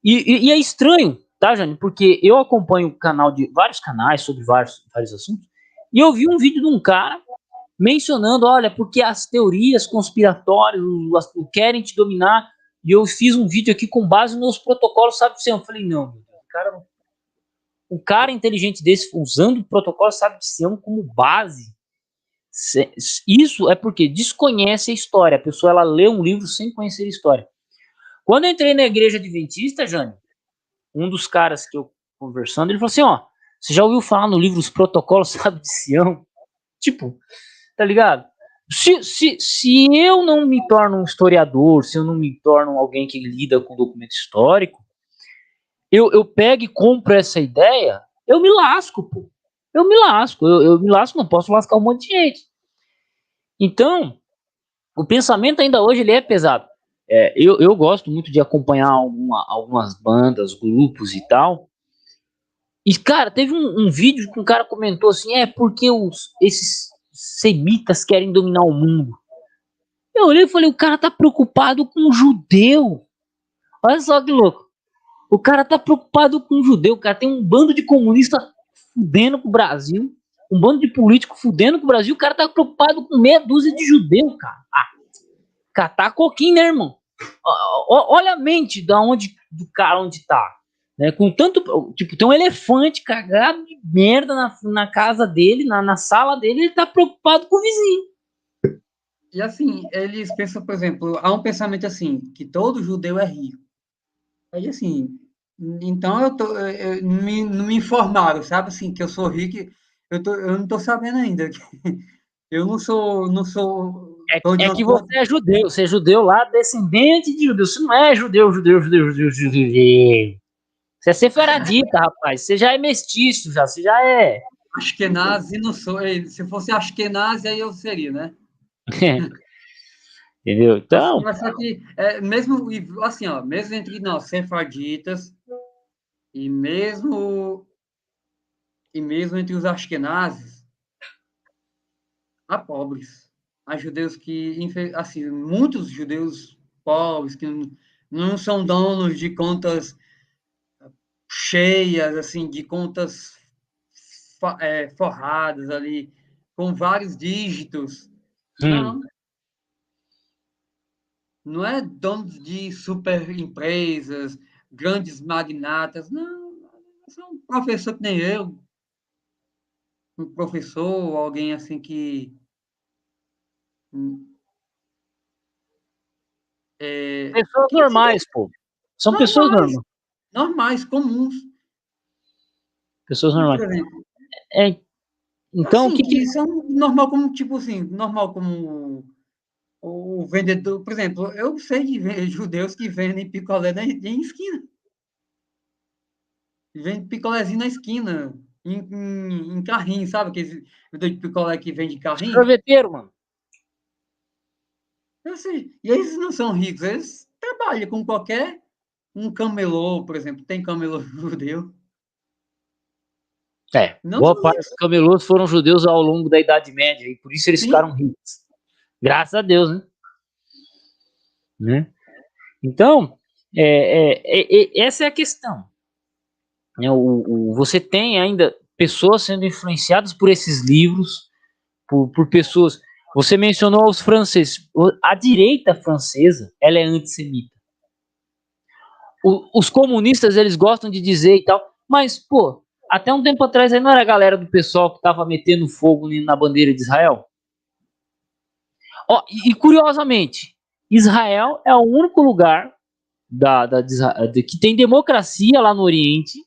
E é estranho, tá, Jane? Porque eu acompanho o canal de vários canais sobre vários assuntos, e eu vi um vídeo de um cara mencionando, olha, porque as teorias conspiratórias querem te dominar, e eu fiz um vídeo aqui com base nos protocolos, sabe? Eu falei, não, um cara inteligente desse, usando o protocolo Sábio de Sião como base, isso é porque desconhece a história. A pessoa, ela lê um livro sem conhecer a história. Quando eu entrei na igreja adventista, Jane, um dos caras que eu conversando, ele falou assim, ó, você já ouviu falar no livro Os Protocolos Sábio de Sião? Tipo, tá ligado? Se eu não me torno um historiador, se eu não me torno alguém que lida com documento histórico, eu pego e compro essa ideia, eu me lasco, pô. Eu me lasco, não posso lascar um monte de gente. Então, o pensamento ainda hoje ele é pesado. Eu gosto muito de acompanhar algumas bandas, grupos e tal. E, cara, teve um vídeo que um cara comentou assim, porque esses semitas querem dominar o mundo. Eu olhei e falei, o cara tá preocupado com o judeu. Olha só que louco. O cara tá preocupado com o judeu. O cara tem um bando de comunistas fudendo com o Brasil. Um bando de político fudendo com o Brasil. O cara tá preocupado com meia dúzia de judeu, cara. Catar coquinho, né, irmão? Olha a mente do cara onde tá. Né? Com tanto. Tipo, tem um elefante cagado de merda na casa dele, na sala dele. Ele tá preocupado com o vizinho. E assim, eles pensam, por exemplo, há um pensamento assim, que todo judeu é rico. Aí assim, então eu não me informaram, sabe assim, que eu sou rico, eu não estou sabendo ainda. Eu não sou. É que você é judeu lá, descendente de judeu. Você não é judeu. Você é sefaradita, rapaz. Você já é mestiço, você já é. Ashkenazi, não sou. Se fosse Ashkenazi, aí eu seria, né? Entendeu? Então. Mas só que, mesmo assim, ó, mesmo entre nós, sefarditas, e mesmo entre os Ashkenazes, há pobres. Há judeus que, assim, muitos judeus pobres que não são donos de contas cheias, assim, de contas forradas ali, com vários dígitos. Não. Não é donos de super empresas, grandes magnatas, não. É um professor que nem eu, um professor, alguém assim que Pessoas normais, pô. São pessoas normais. Normais, comuns. Pessoas normais. Por exemplo, então, assim, que são normal como, tipo assim, normal como o vendedor. Por exemplo, eu sei de judeus que vendem picolé em esquina. Vende picolézinho na esquina, em carrinho, sabe? Aqueles vendedor de picolé que vende carrinho. Sorveteiro, mano. Assim, e eles não são ricos, eles trabalham com qualquer um camelô, por exemplo. Tem camelô judeu. Não Boa parte dos camelôs foram judeus ao longo da Idade Média, e por isso eles ficaram ricos. Graças a Deus, né? Então, Essa é a questão. Você tem ainda pessoas sendo influenciadas por esses livros, por pessoas. Você mencionou os franceses. A direita francesa, ela é antissemita. Os comunistas, eles gostam de dizer e tal, mas, pô, até um tempo atrás aí não era a galera do pessoal que tava metendo fogo na bandeira de Israel? Ó, e curiosamente, Israel é o único lugar que tem democracia lá no Oriente.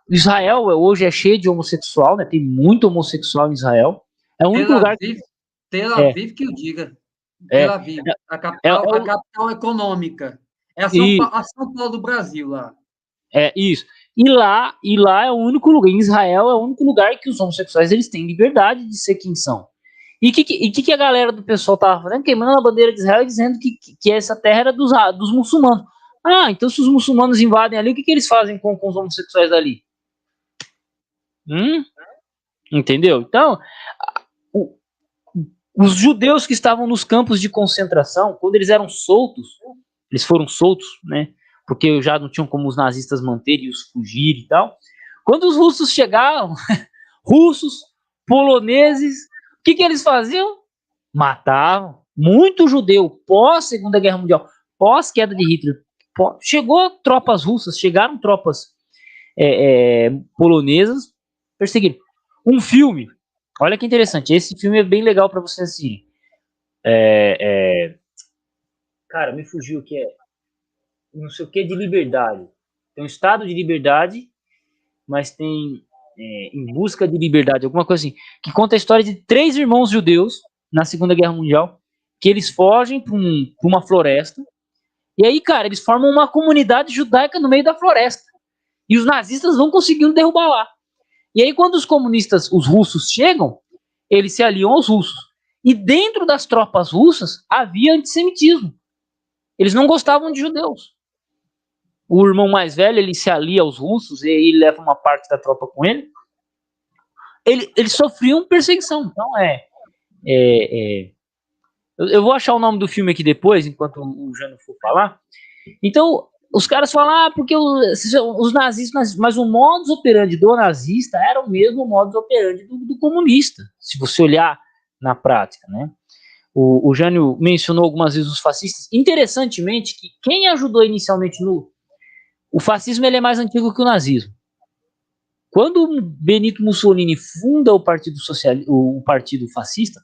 Israel hoje é cheio de homossexual, né? Tem muito homossexual em Israel. É o único lugar que... Tel Aviv que o diga. Tel Aviv, a capital econômica. É a São Paulo do Brasil lá. É isso. E lá é o único lugar, em Israel é o único lugar que os homossexuais eles têm liberdade de ser quem são. E o que a galera do pessoal tava fazendo? Queimando a bandeira de Israel e dizendo que essa terra era dos muçulmanos. Ah, então se os muçulmanos invadem ali, o que eles fazem com os homossexuais dali? Entendeu? Então, os judeus que estavam nos campos de concentração, quando eles eram soltos, eles foram soltos, né? Porque já não tinham como os nazistas manterem e os fugir e tal. Quando os russos chegaram, russos, poloneses, o que eles faziam? Matavam. Muito judeu, pós-Segunda Guerra Mundial, pós-queda de Hitler. Chegou tropas russas, chegaram tropas polonesas, perseguiram. Um filme, olha que interessante, esse filme é bem legal para vocês assistirem. Cara, me fugiu o que é. Não sei o que de liberdade. Tem um estado de liberdade, mas tem Em Busca de Liberdade, alguma coisa assim, que conta a história de 3 irmãos judeus na Segunda Guerra Mundial, que eles fogem para uma floresta, e aí, cara, eles formam uma comunidade judaica no meio da floresta, e os nazistas vão conseguindo derrubar lá. E aí, quando os comunistas, os russos, chegam, eles se aliam aos russos. E dentro das tropas russas havia antissemitismo. Eles não gostavam de judeus. O irmão mais velho, ele se alia aos russos e ele leva uma parte da tropa com ele. Eles sofriam perseguição. Então eu vou achar o nome do filme aqui depois, enquanto o Jânio for falar. Então, os caras falam, porque os nazistas, mas o modus operandi do nazista era o mesmo modus operandi do comunista, se você olhar na prática, né? O Jânio mencionou algumas vezes os fascistas. Interessantemente, que quem ajudou inicialmente o fascismo, ele é mais antigo que o nazismo. Quando Benito Mussolini funda o Partido Socialista, o Partido Fascista,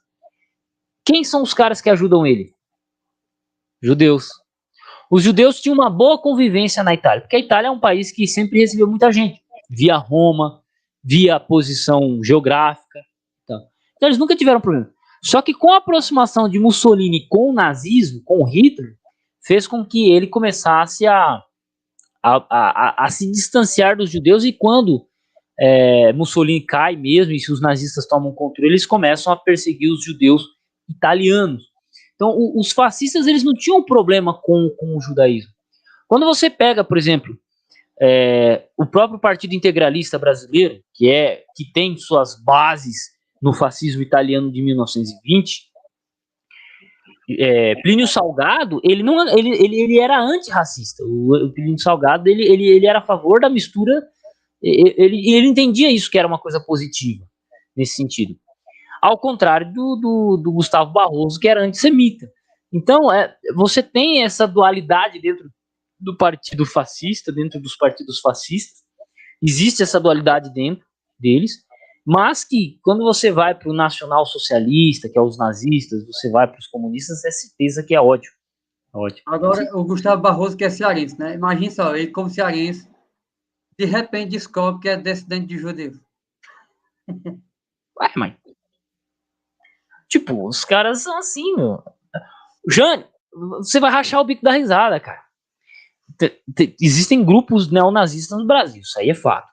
quem são os caras que ajudam ele? Judeus. Os judeus tinham uma boa convivência na Itália, porque a Itália é um país que sempre recebeu muita gente, via Roma, via posição geográfica. Então eles nunca tiveram problema. Só que com a aproximação de Mussolini com o nazismo, com o Hitler, fez com que ele começasse a se distanciar dos judeus, e quando Mussolini cai mesmo, e se os nazistas tomam controle, eles começam a perseguir os judeus italianos. Então, os fascistas, eles não tinham problema com o judaísmo. Quando você pega, por exemplo, o próprio Partido Integralista Brasileiro, que tem suas bases no fascismo italiano de 1920, Plínio Salgado, ele era antirracista. O Plínio Salgado, ele era a favor da mistura, ele entendia isso, que era uma coisa positiva, nesse sentido. Ao contrário do Gustavo Barroso, que era antissemita. Então, você tem essa dualidade dentro do partido fascista, dentro dos partidos fascistas, existe essa dualidade dentro deles, mas que quando você vai para o nacional-socialista, que é os nazistas, você vai para os comunistas, é certeza que é ódio. Agora, o Gustavo Barroso, que é cearense, né? Imagina só, ele como cearense, de repente descobre que é descendente de judeu. Ué, mãe. Tipo, os caras são assim, meu. Jânio, você vai rachar o bico da risada, cara. Existem grupos neonazistas no Brasil, isso aí é fato.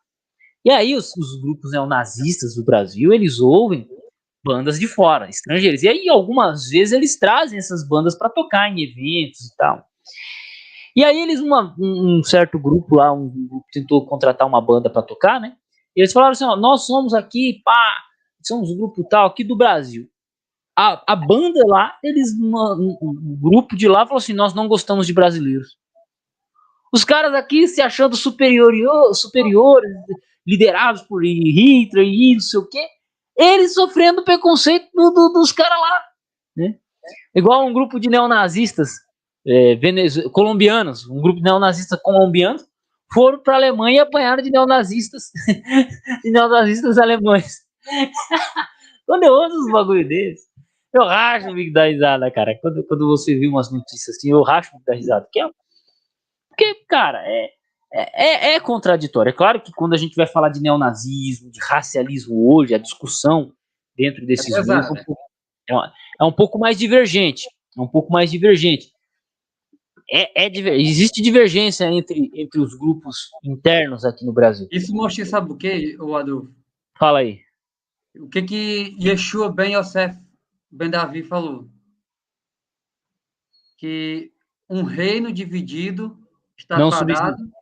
E aí os grupos neonazistas do Brasil, eles ouvem bandas de fora, estrangeiros. E aí algumas vezes eles trazem essas bandas para tocar em eventos e tal. E aí eles, um certo grupo lá, um grupo tentou contratar uma banda para tocar, né? E eles falaram assim, ó, nós somos aqui, somos um grupo tal aqui do Brasil. A banda lá, um grupo de lá falou assim, nós não gostamos de brasileiros. Os caras aqui se achando superiores, liderados por Hitler e não sei o quê. Eles sofrendo preconceito dos caras lá, né? Igual um grupo de neonazistas colombianos, um grupo de neonazistas colombianos foram para a Alemanha e apanharam de neonazistas, de neonazistas alemães. Quando eu ouço uns bagulho desses, eu racho o bico da risada, cara. Quando você viu umas notícias assim, eu racho o bico da risada. Porque cara, é contraditório. É claro que quando a gente vai falar de neonazismo, de racialismo hoje, a discussão dentro desses grupos é um pouco mais divergente. É um pouco mais divergente. Existe divergência entre os grupos internos aqui no Brasil. Isso mostra, sabe o que, Adolfo? Fala aí. O que Yeshua ben Yosef ben Davi falou? Que um reino dividido está Não parado, subsiste.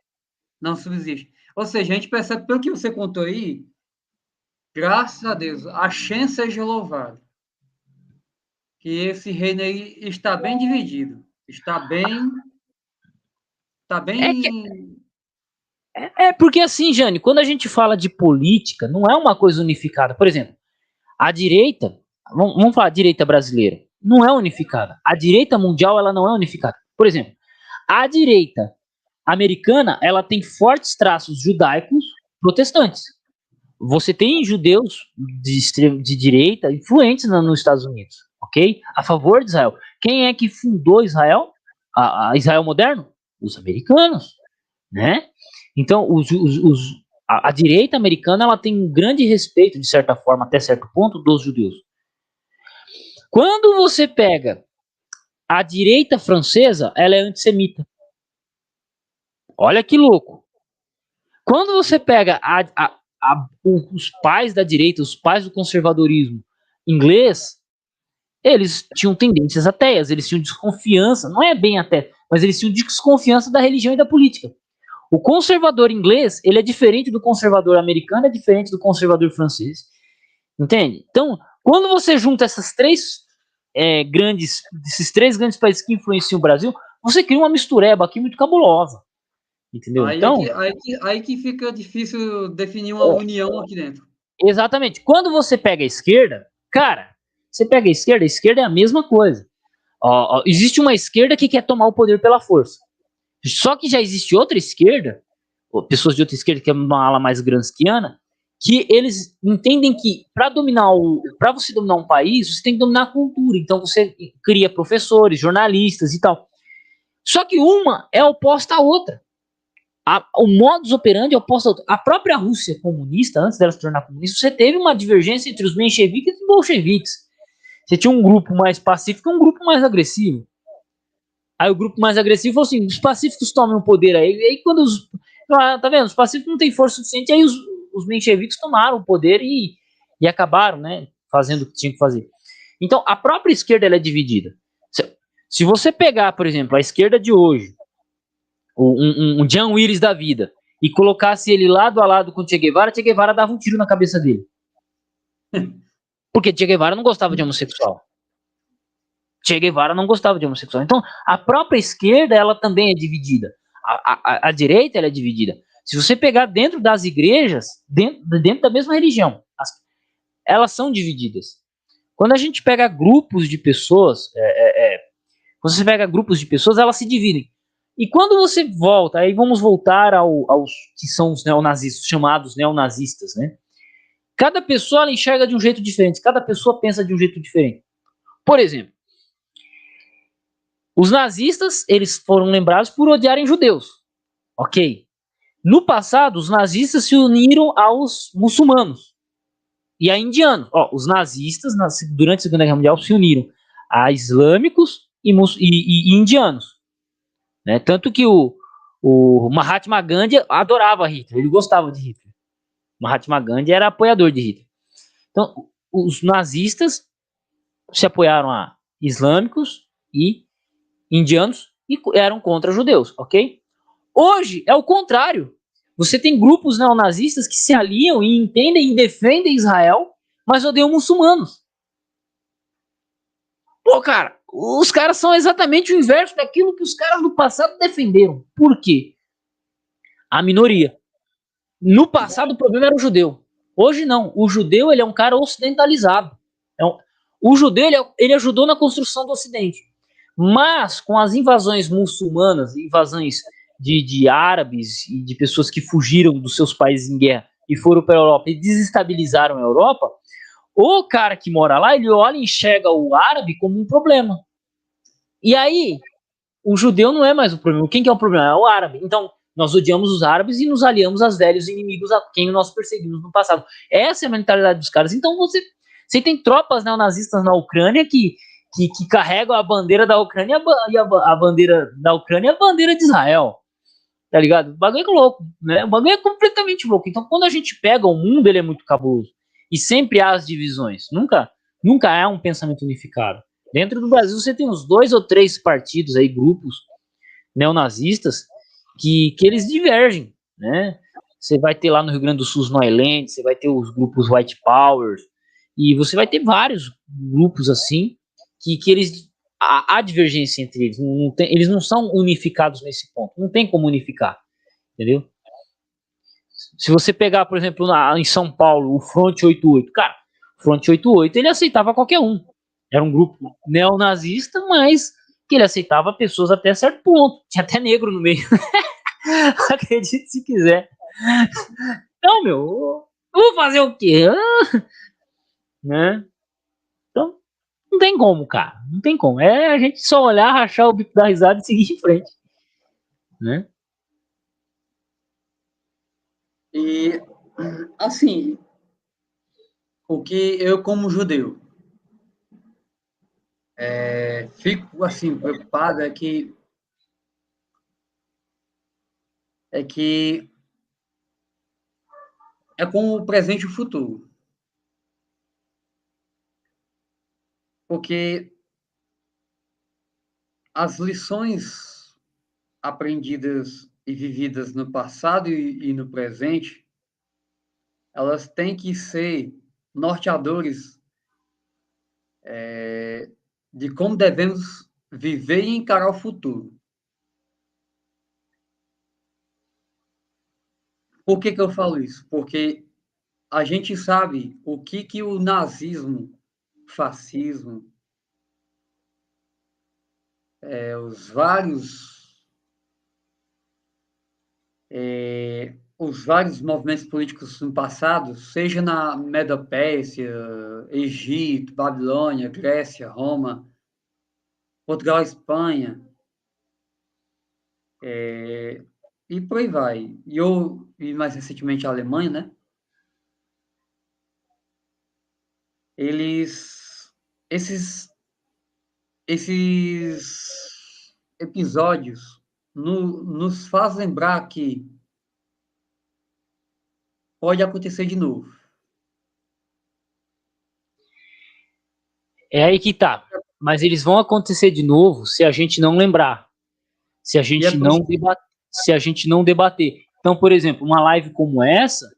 não subsiste. Ou seja, a gente percebe, pelo que você contou aí, graças a Deus, a chance seja louvado, que esse reino aí está bem dividido, está bem Porque assim, Jane, quando a gente fala de política, não é uma coisa unificada. Por exemplo, a direita, vamos falar direita brasileira, não é unificada. A direita mundial, ela não é unificada. Por exemplo, a direita americana, ela tem fortes traços judaicos protestantes. Você tem judeus de direita influentes nos Estados Unidos, ok? A favor de Israel. Quem é que fundou Israel? A Israel moderno? Os americanos, né? Então, a direita americana ela tem um grande respeito, de certa forma, até certo ponto, dos judeus. Quando você pega a direita francesa, ela é antissemita. Olha que louco. Quando você pega os pais da direita, os pais do conservadorismo inglês, eles tinham tendências ateias, eles tinham desconfiança, não é bem até, mas eles tinham desconfiança da religião e da política. O conservador inglês, ele é diferente do conservador americano, é diferente do conservador francês. Entende? Então, quando você junta esses três grandes países que influenciam o Brasil, você cria uma mistureba aqui muito cabulosa. Entendeu? Aí que fica difícil definir uma união aqui dentro. Exatamente. Quando você pega a esquerda, cara, você pega a esquerda é a mesma coisa. Existe uma esquerda que quer tomar o poder pela força. Só que já existe outra esquerda, pessoas de outra esquerda, que é uma ala mais gramsciana, que eles entendem que para você dominar um país, você tem que dominar a cultura. Então você cria professores, jornalistas e tal. Só que uma é oposta à outra. O modus operandi é oposto ao outro. A própria Rússia comunista, antes dela se tornar comunista, você teve uma divergência entre os mencheviques e os bolcheviques. Você tinha um grupo mais pacífico e um grupo mais agressivo. Aí o grupo mais agressivo falou assim: os pacíficos tomam o poder aí. E aí quando tá vendo? Os pacíficos não têm força suficiente, aí os mencheviques tomaram o poder e acabaram, né? Fazendo o que tinha que fazer. Então a própria esquerda ela é dividida. Se você pegar, por exemplo, a esquerda de hoje, um John Willis da vida, e colocasse ele lado a lado com o Che Guevara dava um tiro na cabeça dele. Porque Che Guevara não gostava de homossexual. Che Guevara não gostava de homossexual. Então, a própria esquerda, ela também é dividida. A direita, ela é dividida. Se você pegar dentro das igrejas, dentro da mesma religião, elas são divididas. Quando a gente pega grupos de pessoas, elas se dividem. E quando você volta, aí vamos voltar aos que são os neonazistas, chamados neonazistas, né? Cada pessoa ela enxerga de um jeito diferente, cada pessoa pensa de um jeito diferente. Por exemplo, os nazistas, eles foram lembrados por odiarem judeus. Ok. No passado, os nazistas se uniram aos muçulmanos e a indianos. Os nazistas, durante a Segunda Guerra Mundial, se uniram a islâmicos e indianos. Né? Tanto que o Mahatma Gandhi adorava Hitler, ele gostava de Hitler. Mahatma Gandhi era apoiador de Hitler. Então, os nazistas se apoiaram a islâmicos e indianos e eram contra judeus, ok? Hoje é o contrário. Você tem grupos neonazistas que se aliam e entendem e defendem Israel, mas odeiam muçulmanos. Pô, cara, os caras são exatamente o inverso daquilo que os caras do passado defenderam. Por quê? a minoria. No passado, o problema era o judeu. Hoje, não. O judeu, ele é um cara ocidentalizado. O judeu, ele ajudou na construção do Ocidente. Mas, com as invasões muçulmanas, invasões de árabes e de pessoas que fugiram dos seus países em guerra e foram para a Europa e desestabilizaram a Europa, o cara que mora lá, ele olha e enxerga o árabe como um problema. E aí, o judeu não é mais o problema. Quem que é o problema? É o árabe. Então, nós odiamos os árabes e nos aliamos aos velhos inimigos a quem nós perseguimos no passado. Essa é a mentalidade dos caras. Então, você tem tropas neonazistas na Ucrânia que carregam a bandeira da Ucrânia e a bandeira da Ucrânia é a bandeira de Israel. Tá ligado? O bagulho é louco, né? O bagulho é completamente louco. Então, quando a gente pega o mundo, ele é muito cabuloso. E sempre há as divisões. Nunca há um pensamento unificado. Dentro do Brasil, você tem uns 2 ou 3 partidos aí, grupos neonazistas, que eles divergem, né? Você vai ter lá no Rio Grande do Sul os Noiland, você vai ter os grupos White Power, e você vai ter vários grupos assim, que eles... Há divergência entre eles. Eles não são unificados nesse ponto. Não tem como unificar, entendeu? Se você pegar, por exemplo, em São Paulo, o Front 88, cara, o Front 88, ele aceitava qualquer um. Era um grupo neonazista, mas que ele aceitava pessoas até certo ponto. Tinha até negro no meio. Acredite se quiser. Então, meu, eu vou fazer o quê? Né? Então, não tem como, cara. Não tem como. É a gente só olhar, rachar o bico da risada e seguir em frente. Né? E, assim, o que eu, como judeu, fico, assim, preocupado é que é com o presente e o futuro. Porque as lições aprendidas e vividas no passado e no presente, elas têm que ser norteadores de como devemos viver e encarar o futuro. Por que eu falo isso? Porque a gente sabe o que o nazismo, fascismo, os vários movimentos políticos no passado, seja na Medopécia, Egito, Babilônia, Grécia, Roma, Portugal, Espanha, e por aí vai. E mais recentemente a Alemanha, né? Esses episódios nos faz lembrar que pode acontecer de novo. É aí que tá. Mas eles vão acontecer de novo se a gente não lembrar. Se a gente não debater. Então, por exemplo, uma live como essa,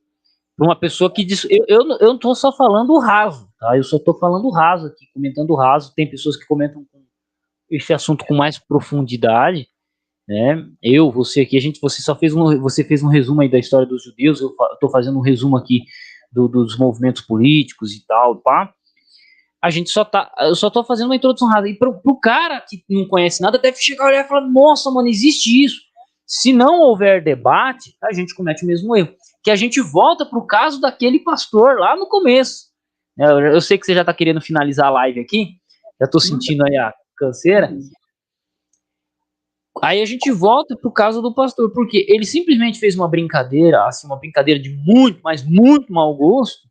para uma pessoa que diz. Eu não tô só falando o raso, tá? Eu só tô falando o raso aqui, comentando o raso. Tem pessoas que comentam esse assunto com mais profundidade, né? Você aqui, você fez um resumo aí da história dos judeus, eu tô fazendo um resumo aqui dos movimentos políticos e tal, pá. Eu só tô fazendo uma introdução rasa. E pro cara que não conhece nada, deve chegar a olhar e falar, nossa, mano, existe isso. Se não houver debate, a gente comete o mesmo erro. Que a gente volta pro caso daquele pastor lá no começo. Eu sei que você já tá querendo finalizar a live aqui, já tô sentindo aí a canseira. Aí a gente volta pro caso do pastor, porque ele simplesmente fez uma brincadeira, assim, uma brincadeira de muito, mas muito mau gosto,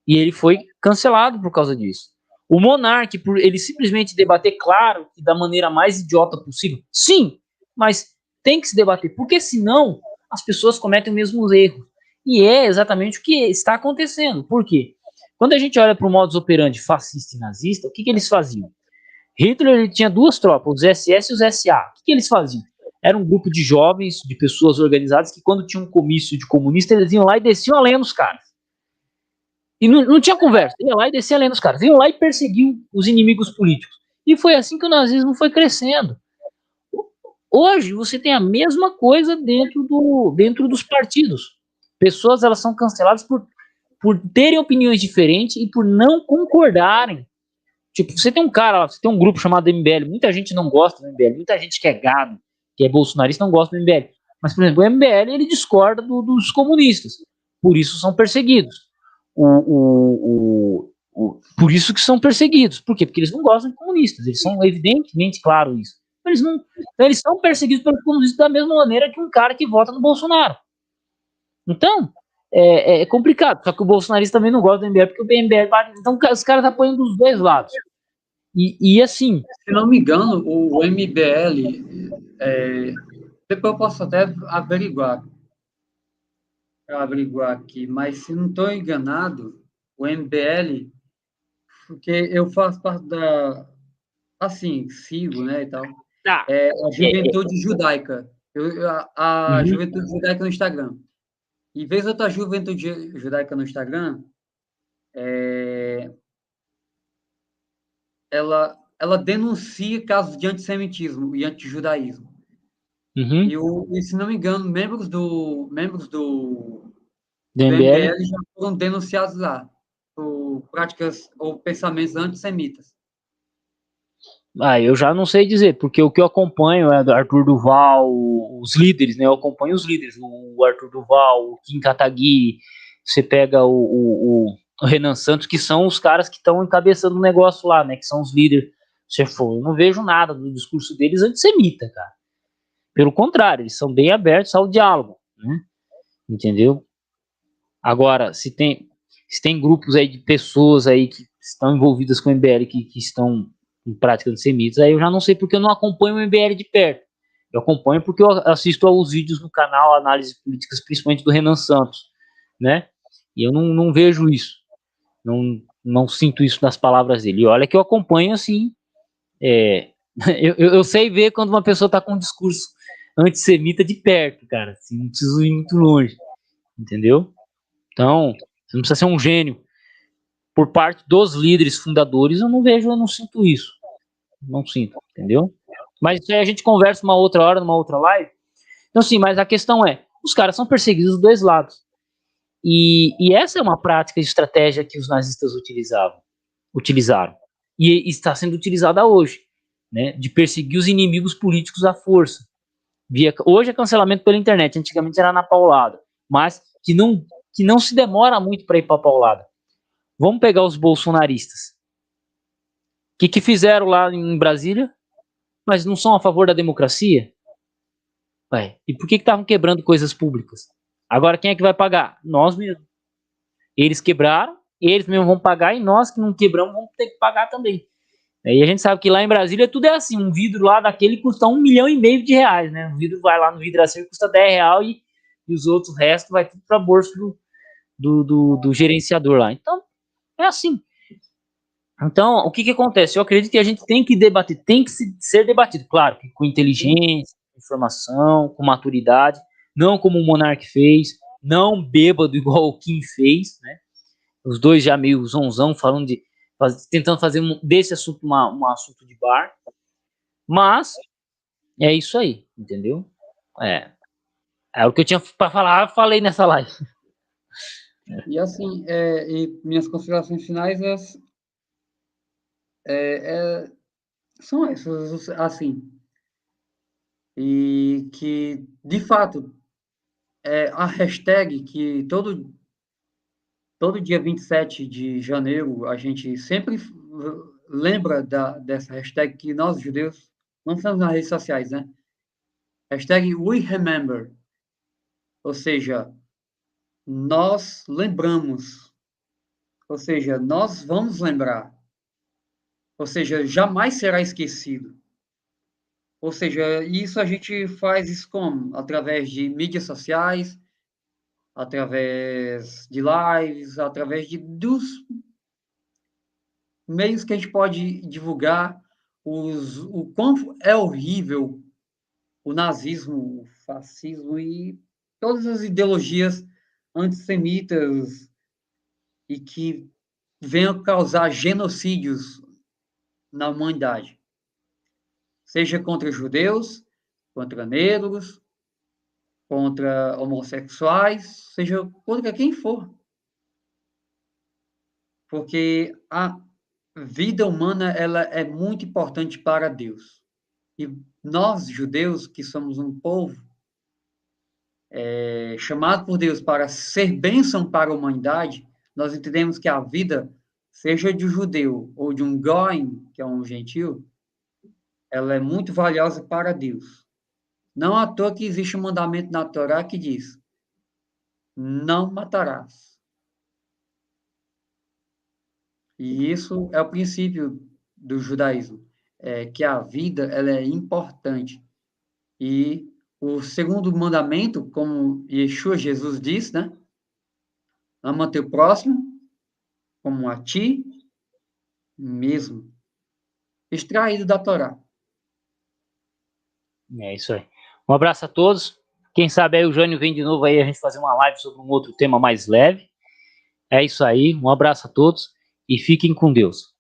e ele foi cancelado por causa disso. O Monark, por ele simplesmente debater, claro, que da maneira mais idiota possível, sim, mas tem que se debater, porque senão as pessoas cometem os mesmos erros. E é exatamente o que está acontecendo. Por quê? Quando a gente olha para o modus operandi fascista e nazista, o que eles faziam? Hitler ele tinha duas tropas, os SS e os SA. O que eles faziam? Era um grupo de jovens, de pessoas organizadas, que quando tinha um comício de comunista, eles iam lá e desciam a lenha nos caras. E não tinha conversa. Ia lá e descia a lenha nos caras. Iam lá e perseguiam os inimigos políticos. E foi assim que o nazismo foi crescendo. Hoje você tem a mesma coisa dentro dos partidos. Pessoas elas são canceladas por terem opiniões diferentes e por não concordarem. Tipo, você tem um cara, você tem um grupo chamado MBL, muita gente não gosta do MBL, muita gente que é gado, que é bolsonarista, não gosta do MBL. Mas, por exemplo, o MBL ele discorda dos comunistas, por isso são perseguidos. Por isso que são perseguidos. Por quê? Porque eles não gostam de comunistas, eles são evidentemente claro isso. Eles não, então, eles são perseguidos pelos comunistas da mesma maneira que um cara que vota no Bolsonaro. Então, é complicado. Só que o bolsonarista também não gosta do MBL, porque o MBL. Então, os caras apoiam dos dois lados. E assim. Se não me engano, o MBL, depois eu posso até averiguar aqui, mas se não estou enganado, o MBL, porque eu faço parte assim, sigo, né, e tal, Tá. a Juventude Judaica, a Uhum. Juventude Judaica no Instagram. E vez outra Juventude Judaica no Instagram, ela denuncia casos de antissemitismo e antijudaísmo. Uhum. E, se não me engano, Do do MBL. MBL já foram denunciados lá por práticas ou pensamentos antissemitas. Eu já não sei dizer, porque o que eu acompanho é do Arthur Duval, os líderes, né? Eu acompanho os líderes, o Arthur Duval, o Kim Kataguiri, você pega o Renan Santos, que são os caras que estão encabeçando o negócio lá, né? Que são os líderes. Se for, eu não vejo nada do discurso deles antissemita, cara. Pelo contrário, eles são bem abertos ao diálogo, né? Entendeu? Agora, se tem grupos aí de pessoas aí que estão envolvidas com o MBL, que estão em prática antissemitas, aí eu já não sei porque eu não acompanho o MBL de perto. Eu acompanho porque eu assisto aos vídeos no canal Análises Políticas, principalmente do Renan Santos, né? E eu não vejo isso. Não sinto isso nas palavras dele. E olha que eu acompanho assim. Eu sei ver quando uma pessoa está com um discurso antissemita de perto, cara. Assim, não preciso ir muito longe, entendeu? Então, você não precisa ser um gênio. Por parte dos líderes fundadores, eu não sinto isso. Não sinto, entendeu? Mas isso aí a gente conversa uma outra hora, numa outra live. Então, sim, mas a questão é, os caras são perseguidos dos dois lados. E essa é uma prática de estratégia que os nazistas utilizaram. E está sendo utilizada hoje, né? De perseguir os inimigos políticos à força. Hoje é cancelamento pela internet, antigamente era na paulada. Mas que não se demora muito para ir para a paulada. Vamos pegar os bolsonaristas. O que fizeram lá em Brasília? Mas não são a favor da democracia? Ué, e por que estavam quebrando coisas públicas? Agora quem é que vai pagar? Nós mesmos. Eles quebraram, eles mesmos vão pagar e nós que não quebramos vamos ter que pagar também. E a gente sabe que lá em Brasília tudo é assim, um vidro lá daquele custa 1,5 milhão de reais, né? Um vidro vai lá no vidraceiro custa 10 reais e os outros restos vai tudo para a bolsa do gerenciador lá. Então, é assim. Então, o que acontece? Eu acredito que a gente tem que debater, tem que ser debatido, claro, com inteligência, informação, com maturidade, não como o Monark fez, não bêbado igual o Kim fez, né? Os dois já meio zonzão, falando tentando fazer desse assunto um assunto de bar, mas é isso aí, entendeu? É o que eu tinha para falar, eu falei nessa live. E assim, e minhas considerações finais são essas, assim, e que, de fato, a hashtag que todo dia 27 de janeiro a gente sempre lembra dessa hashtag que nós, judeus, não estamos nas redes sociais, né? Hashtag We Remember, ou seja, nós lembramos, ou seja, nós vamos lembrar, ou seja, jamais será esquecido. Ou seja, isso a gente faz isso como? Através de mídias sociais, através de lives, através dos meios que a gente pode divulgar o quão é horrível o nazismo, o fascismo e todas as ideologias antissemitas e que venham causar genocídios na humanidade, seja contra judeus, contra negros, contra homossexuais, seja contra quem for. Porque a vida humana ela é muito importante para Deus. E nós, judeus, que somos um povo chamado por Deus para ser bênção para a humanidade, nós entendemos que a vida, seja de um judeu ou de um goim, que é um gentil, ela é muito valiosa para Deus. Não à toa que existe um mandamento na Torá que diz: não matarás. E isso é o princípio do judaísmo, que a vida ela é importante. E o segundo mandamento, como Yeshua Jesus diz, né? Ama teu próximo como a ti mesmo. Extraído da Torá. É isso aí. Um abraço a todos. Quem sabe aí o Jânio vem de novo aí a gente fazer uma live sobre um outro tema mais leve. É isso aí. Um abraço a todos e fiquem com Deus.